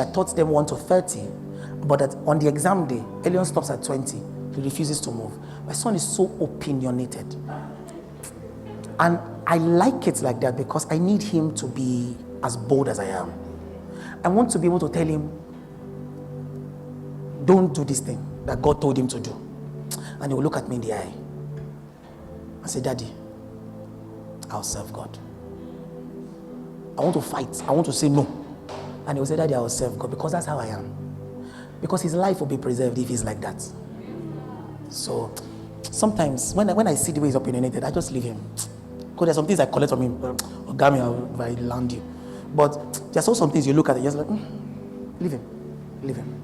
Speaker 1: had taught them 1 to 30, but that on the exam day, Elion stops at 20. He refuses to move. My son is so opinionated. And I like it like that because I need him to be as bold as I am. I want to be able to tell him, don't do this thing that God told him to do. And he will look at me in the eye and say, Daddy, I'll serve God. I want to fight. I want to say no. And he will say, Daddy, I will serve God because that's how I am. Because his life will be preserved if he's like that. So sometimes when I see the way he's opinionated, I just leave him. Because there's some things I collect from him. Ogami, I land you. But there's also some things you look at it, you're just like, leave him.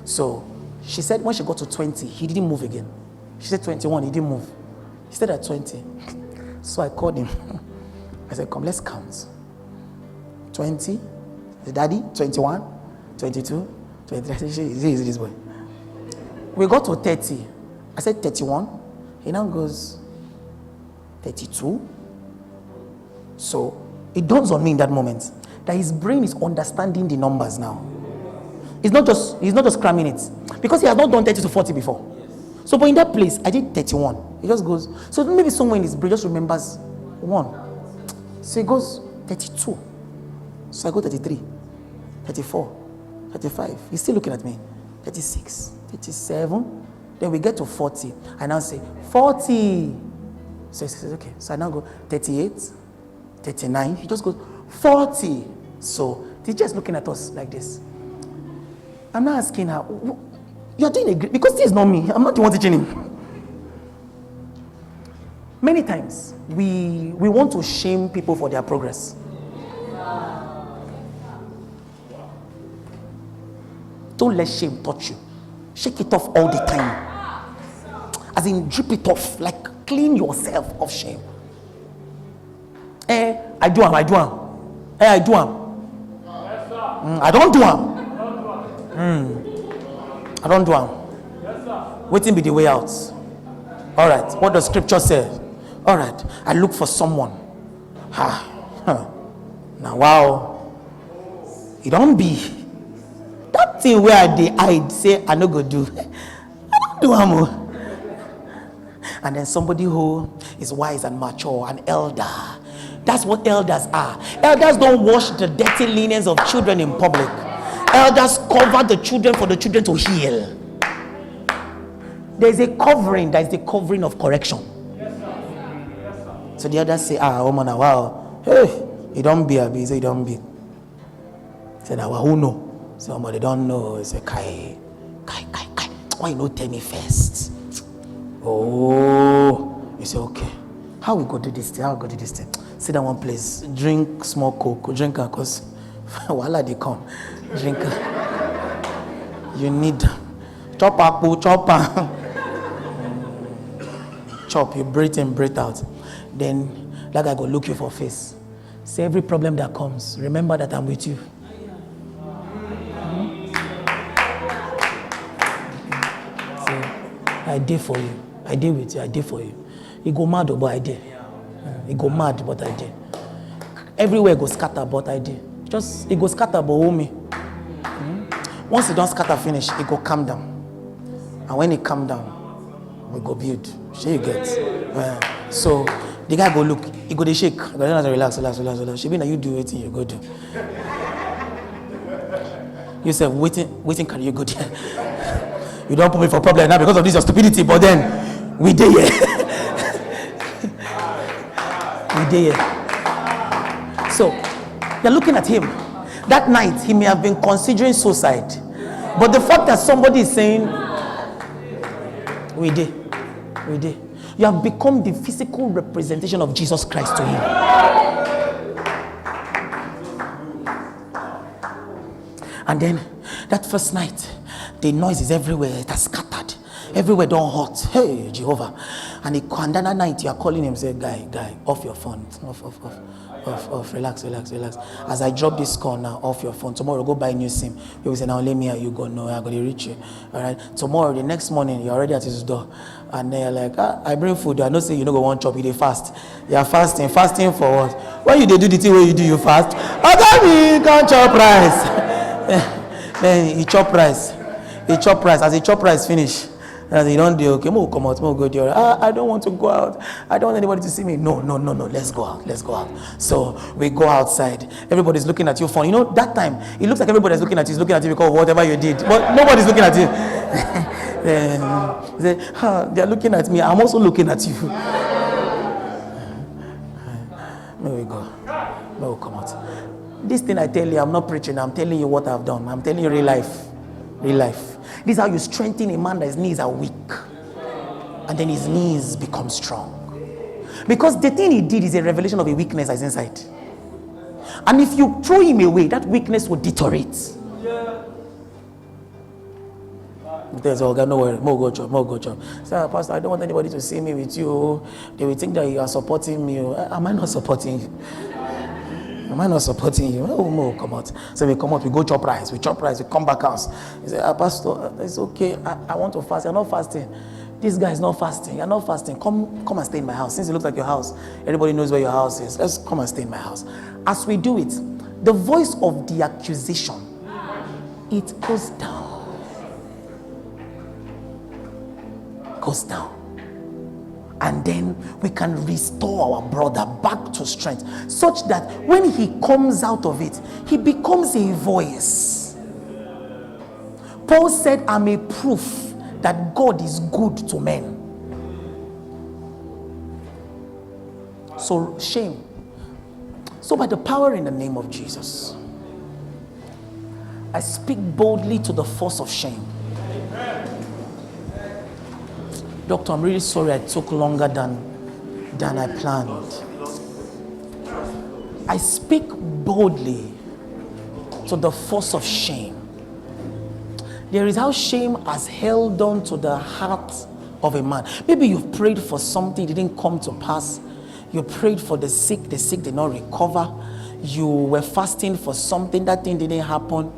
Speaker 1: So she said when she got to 20, he didn't move again. She said 21, he didn't move. He stayed at 20. So I called him. I said, come, let's count. 20, the daddy, 21, 22, 23. I said, is this boy? We got to 30. I said 31. He now goes 32. So it dawns on me in that moment that his brain is understanding the numbers now. He's not just cramming it. Because he has not done 30 to 40 before. So but in that place, I did 31. He just goes, so maybe somewhere in his brain just remembers 1. So he goes 32. So I go 33, 34, 35. He's still looking at me. 36, 37. Then we get to 40. I now say, 40. So he says, okay. So I now go 38, 39. He just goes, 40. So the teacher is looking at us like this. I'm not asking her, you're doing a great, because this is not me. I'm not the one teaching him. Many times, we want to shame people for their progress. Don't let shame touch you. Shake it off all the time. As in, drip it off. Like, clean yourself of shame. I do am. I do am. I don't do am. I don't do am. Waiting be the way out. All right. What does scripture say? All right. I look for someone. Now, wow. It don't be. That thing where I hide, say, I no go do. I don't do am. And then somebody who is wise and mature, an elder. That's what elders are. Elders don't wash the dirty linens of children in public. Elders cover the children for the children to heal. There's a covering. That is the covering of correction. So the elders say, oh man, wow. Hey, it don't be. He say, it don't be. Say, now who know? Somebody don't know. He say, Kai. Why you not tell me first? Oh, you say, okay. How we go do this thing? Sit down one place, drink small coke, drink cause while they come, drink. You need chop up, chop. You breathe in, breathe out. Then that guy go look you for face. Say every problem that comes, remember that I'm with you. I did for you. I did with you. I did for you. He go mad, but I did. He go mad, but I did. Everywhere go scatter, but I did. Just he go scatter, but hold me. Once he don't scatter finish, he go calm down. And when he calm down, we go build. Sure you get. So the guy go look. He go dey shake. He go relax. She be na you do anything you go do. You say waiting can you go there? You don't put me for problem now because of this your stupidity, but then we did here. We did here. So they're looking at him. That night he may have been considering suicide, but the fact that somebody is saying, we did. You have become the physical representation of Jesus Christ to him. And then that first night, the noise is everywhere. It has scattered. Everywhere don't hurt. Hey, Jehovah. And that night you are calling him, say, guy, off your phone. Off. Relax. As I drop this call now, off your phone. Tomorrow, go buy a new SIM. You will say, now let me out. You go, no, I'm going to reach you. All right. Tomorrow, the next morning, you're already at his door. And then you're like, I bring food. I know say you don't go one chop. You dey fast. You're fasting. Fasting for what? When you dey do the thing where you do, you fast. I can't chop rice. Then he chop rice. As he chop rice finish, and he don't do okay. Mo come out, mo go there. I don't want to go out. I don't want anybody to see me. No. Let's go out. So we go outside. Everybody's looking at you funny. You know that time it looks like everybody's looking at you. He's looking at you because of whatever you did, but nobody's looking at you. They're looking at me. I'm also looking at you. There we go. No, come out. This thing I tell you, I'm not preaching. I'm telling you what I've done. I'm telling you real life. This is how you strengthen a man that his knees are weak. And then his knees become strong. Because the thing he did is a revelation of a weakness that's inside. And if you throw him away, that weakness will deteriorate. There's no worry, more go job. Say, Pastor, I don't want anybody to see me with you. They will think that you are supporting me. Am I not supporting you? Am I not supporting you? Oh, come out. So we come out, we go chop rice. We chop rice, we come back house. He say, Pastor, it's okay. I want to fast. You're not fasting. This guy is not fasting. You're not fasting. Come and stay in my house. Since it looks like your house, everybody knows where your house is. Let's come and stay in my house. As we do it, the voice of the accusation, it goes down. Goes down. And then we can restore our brother back to strength, such that when he comes out of it, he becomes a voice. Paul said, I'm a proof that God is good to men. So shame. So by the power in the name of Jesus, I speak boldly to the force of shame. Doctor, I'm really sorry I took longer than I planned. I speak boldly to the force of shame. There is how shame has held on to the heart of a man. Maybe you've prayed for something, it didn't come to pass. You prayed for the sick did not recover. You were fasting for something, that thing didn't happen.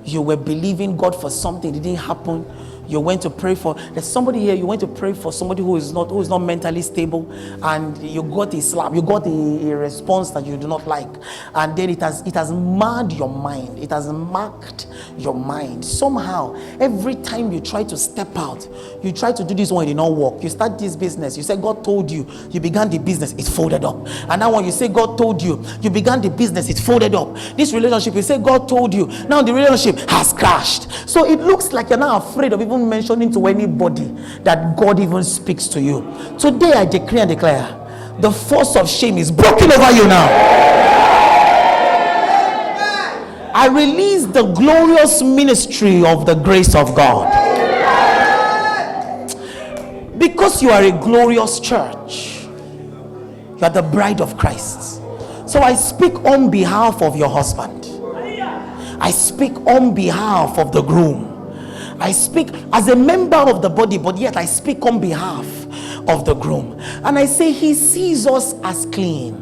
Speaker 1: You were believing God for something, it didn't happen. You went to pray for, there's somebody here, you went to pray for somebody who is not mentally stable, and you got a slap, you got a response that you do not like, and then it has marred your mind, it has marked your mind. Somehow, every time you try to step out, you try to do this one, it did not work. You start this business, you say God told you, you began the business, it's folded up. And now when you say God told you, you began the business, it's folded up. This relationship, you say God told you, now the relationship has crashed. So it looks like you're now afraid of even mentioning to anybody that God even speaks to you. Today I decree and declare, the force of shame is broken over you now. I release the glorious ministry of the grace of God. Because you are a glorious church, you are the bride of Christ. So I speak on behalf of your husband. I speak on behalf of the groom. I speak as a member of the body, but yet I speak on behalf of the groom. And I say he sees us as clean.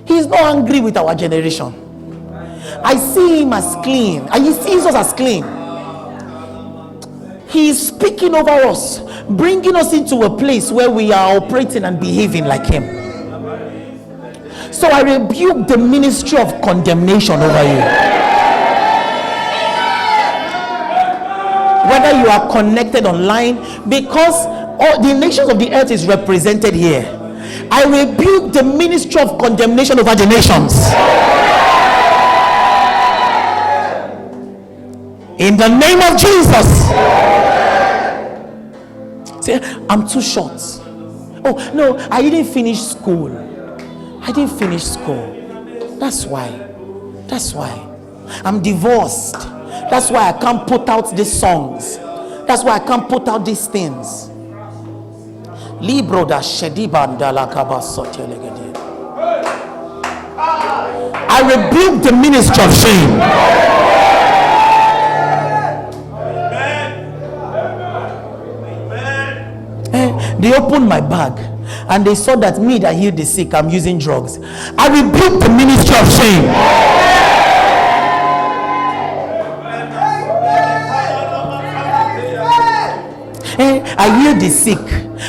Speaker 1: He is not angry with our generation. I see him as clean, and he sees us as clean. He is speaking over us, bringing us into a place where we are operating and behaving like him. So I rebuke the ministry of condemnation over you. Whether you are connected online, because all the nations of the earth is represented here, I rebuke the ministry of condemnation over the nations. In the name of Jesus. Say, I'm too short. Oh no, I didn't finish school. That's why I'm divorced. That's why I can't put out these songs. That's why I can't put out these things. I rebuke the ministry of shame. They opened my bag and they saw that me that healed the sick, I'm using drugs. I rebuke the ministry of shame. I heal the sick,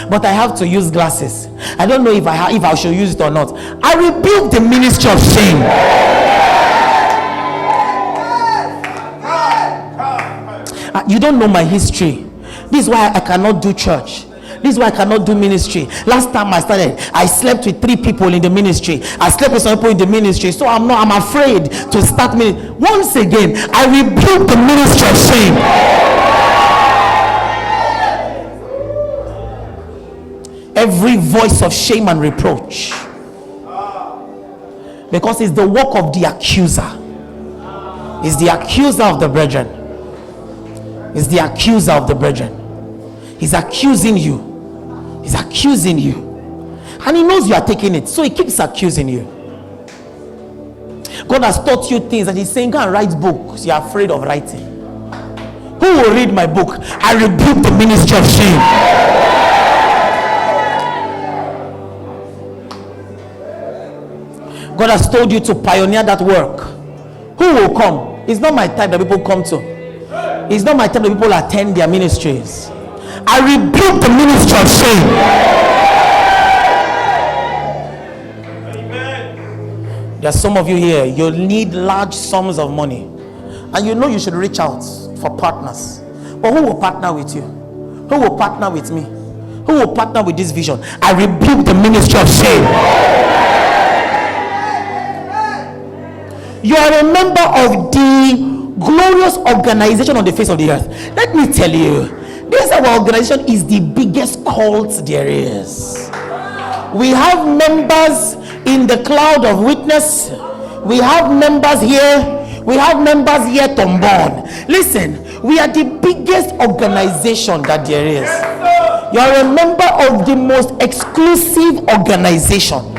Speaker 1: but I have to use glasses. I don't know if I should use it or not. I rebuke the ministry of shame. You don't know my history. This is why I cannot do church. This is why I cannot do ministry. Last time I started, I slept with 3 people in the ministry. I slept with some people in the ministry. So I'm afraid to start ministry. Once again, I rebuke the ministry of shame. Every voice of shame and reproach, because it's the work of the accuser. It's the accuser of the brethren. It's the accuser of the brethren. He's accusing you. And he knows you are taking it, so he keeps accusing you. God has taught you things and he's saying, go and write books. You're afraid of writing. Who will read my book? I rebuke the ministry of shame. God has told you to pioneer that work. Who will come? It's not my type that people come to. It's not my type that people attend their ministries. I rebuke the ministry of shame. There are some of you here, you need large sums of money, and you know you should reach out for partners. But who will partner with you? Who will partner with me? Who will partner with this vision? I rebuke the ministry of shame. You are a member of the glorious organization on the face of the earth. Let me tell you, this our organization is the biggest cult there is. We have members in the cloud of witness. We have members here. We have members here to born. Listen, we are the biggest organization that there is. You are a member of the most exclusive organization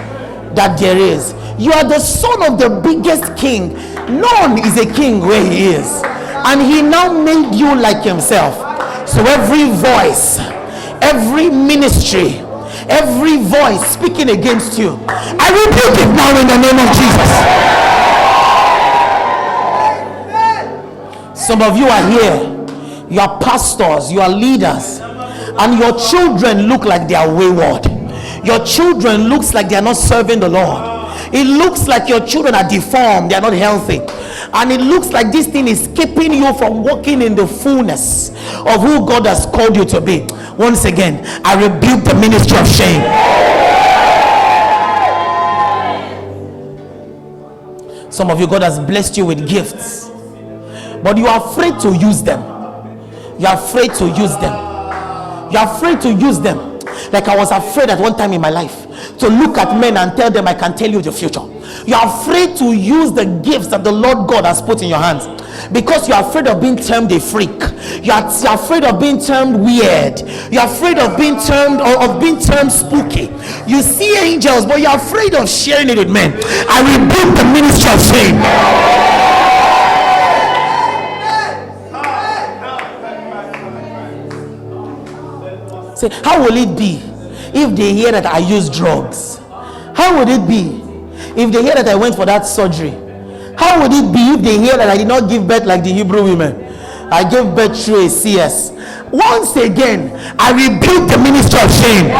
Speaker 1: that there is. You are the son of the biggest king. None is a king where he is, and he now made you like himself. So every voice, every ministry, every voice speaking against you, I rebuke it now in the name of Jesus. Some of you are here, you are pastors, you are leaders, and your children look like they are wayward. Your children looks like they are not serving the Lord. It looks like your children are deformed, they are not healthy, and it looks like this thing is keeping you from walking in the fullness of who God has called you to be. Once again, I rebuke the ministry of shame. Some of you, God has blessed you with gifts, but you are afraid to use them. You are afraid to use them. You are afraid to use them. Like I was afraid at one time in my life to look at men and tell them I can tell you the future. You are afraid to use the gifts that the Lord God has put in your hands because you are afraid of being termed a freak. You are afraid of being termed weird. You are afraid of being termed spooky. You see angels, but you are afraid of sharing it with men. I rebuke the ministry of shame. Say, how will it be if they hear that I use drugs? How would it be if they hear that I went for that surgery? How would it be if they hear that I did not give birth like the Hebrew women? I gave birth through a CS. Once again, I rebuke the ministry of shame.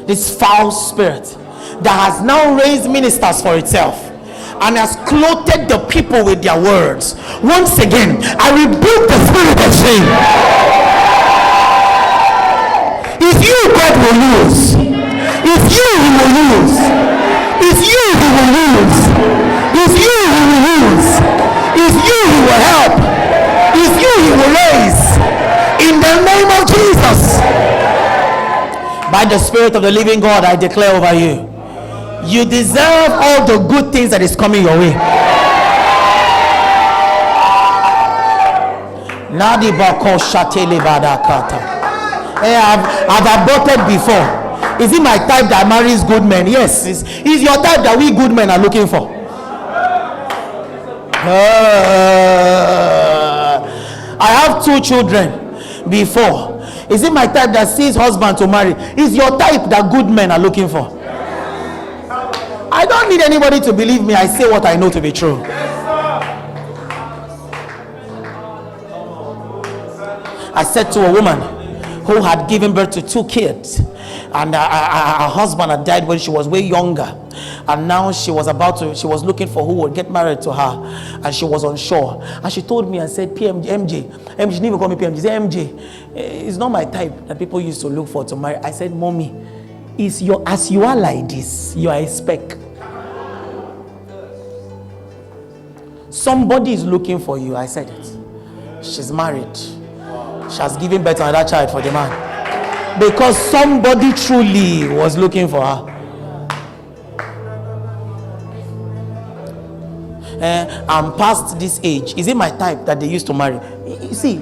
Speaker 1: This foul spirit that has now raised ministers for itself and has clothed the people with their words. Once again, I rebuke the spirit of shame. It's you God will use. It's you He will use. It's you He will use. It's you He will use. It's you He will help. It's you He will raise. In the name of Jesus. By the Spirit of the living God, I declare over you, you deserve all the good things that is coming your way. I've aborted before. Is it my type that marries good men? Yes. Is your type that we good men are looking for? I have 2 children before. Is it my type that sees husband to marry? Is your type that good men are looking for? I don't need anybody to believe me. I say what I know to be true. I said to a woman who had given birth to 2 kids, and her husband had died when she was way younger, and now she was looking for who would get married to her, and she was unsure, and she told me and said, MJ, she didn't even call me PMJ, she said, MJ, it's not my type that people used to look for to marry. I said, Mommy, as you are like this, you are a speck. Somebody is looking for you. I said it. She's married. She has given birth to another child for the man, because somebody truly was looking for her. I'm past this age. Is it my type that they used to marry? You see,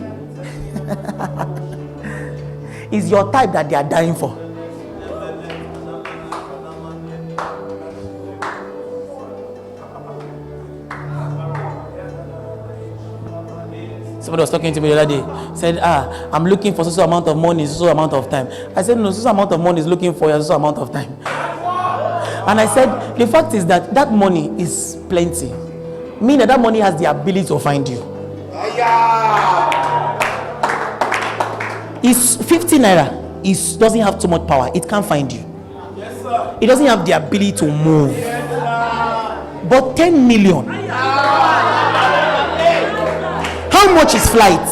Speaker 1: is your type that they are dying for. Somebody was talking to me the other day, said, I'm looking for so amount of money, so amount of time. I said, no, so amount of money is looking for so amount of time. And I said, the fact is that money is plenty. Meaning that money has the ability to find you. It's 50 naira. It doesn't have too much power. It can't find you. Yes, sir. It doesn't have the ability to move. Yes, but 10 million. How much is flight?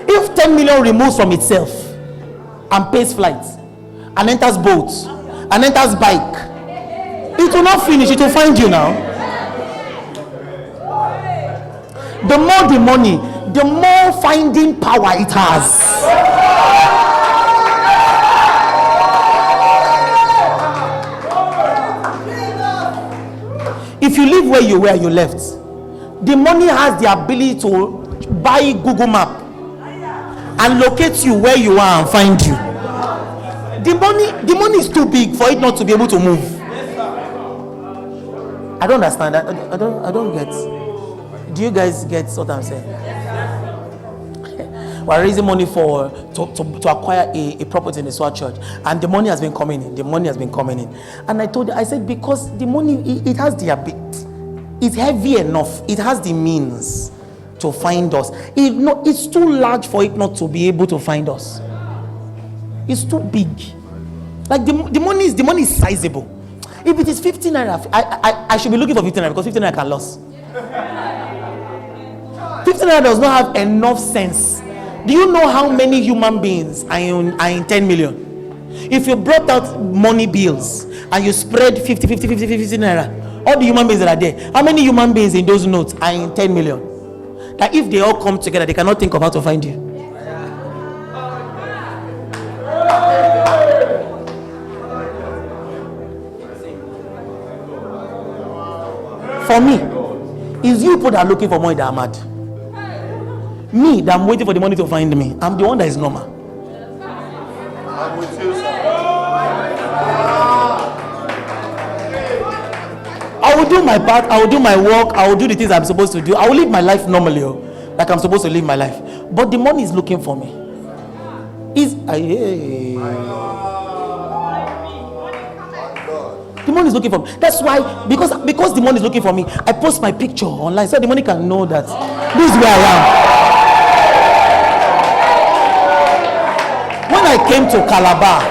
Speaker 1: If 10 million removes from itself and pays flight and enters boats and enters bike, it will not finish. It will find you now. The more the money, the more finding power it has. If you live where you were, you left. The money has the ability to buy Google Map and locate you where you are and find you. The money is too big for it not to be able to move. I don't understand. I don't get. Do you guys get what I'm saying? We're raising money to acquire a property in the SWAT church, and the money has been coming in. And I said, because the money it has the ability. It's heavy enough. It has the means to find us. It's too large for it not to be able to find us. It's too big. Like the money is sizable. If it is 15 naira, I should be looking for 15 naira because 15 naira can lose. 15 naira does not have enough sense. Do you know how many human beings are in 10 million? If you brought out money bills and you spread 50 naira, all the human beings that are there, how many human beings in those notes are in 10 million? That if they all come together, they cannot think of how to find you. For me, it's you people that are looking for money that are mad. Me, that I'm waiting for the money to find me, I'm the one that is normal.
Speaker 2: I'm with you, sir.
Speaker 1: I will do my part, I will do my work, I will do the things I'm supposed to do. I will live my life normally, like I'm supposed to live my life. But the money is looking for me. The money is looking for me. That's why, because the money is looking for me, I post my picture online so the money can know that this is where I am. When I came to Calabar,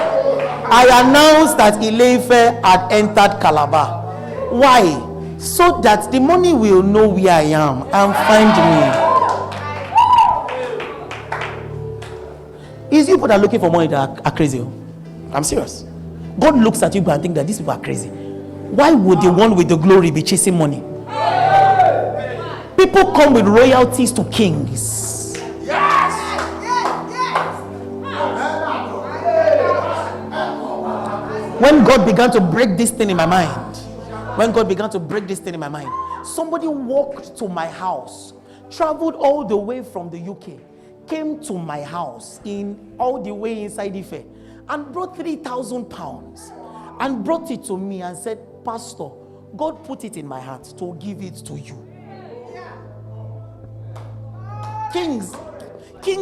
Speaker 1: I announced that Ile-Ife had entered Calabar. Why? So that the money will know where I am and find me. It's you people that are looking for money that are crazy. I'm serious. God looks at you and thinks that these people are crazy. Why would the one with the glory be chasing money? People come with royalties to kings. When God began to break this thing in my mind, somebody walked to my house, traveled all the way from the UK, came to my house all the way inside Ife, and brought 3,000 pounds and brought it to me and said, Pastor, God put it in my heart to give it to you. Kings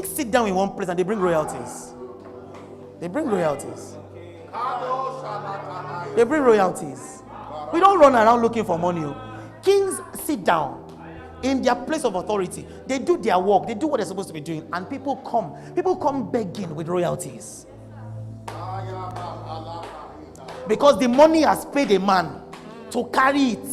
Speaker 1: sit down in one place and they bring royalties. They bring royalties. We don't run around looking for money. Kings sit down in their place of authority. They do their work. They do what they're supposed to be doing. And people come begging with royalties. Because the money has paid a man to carry it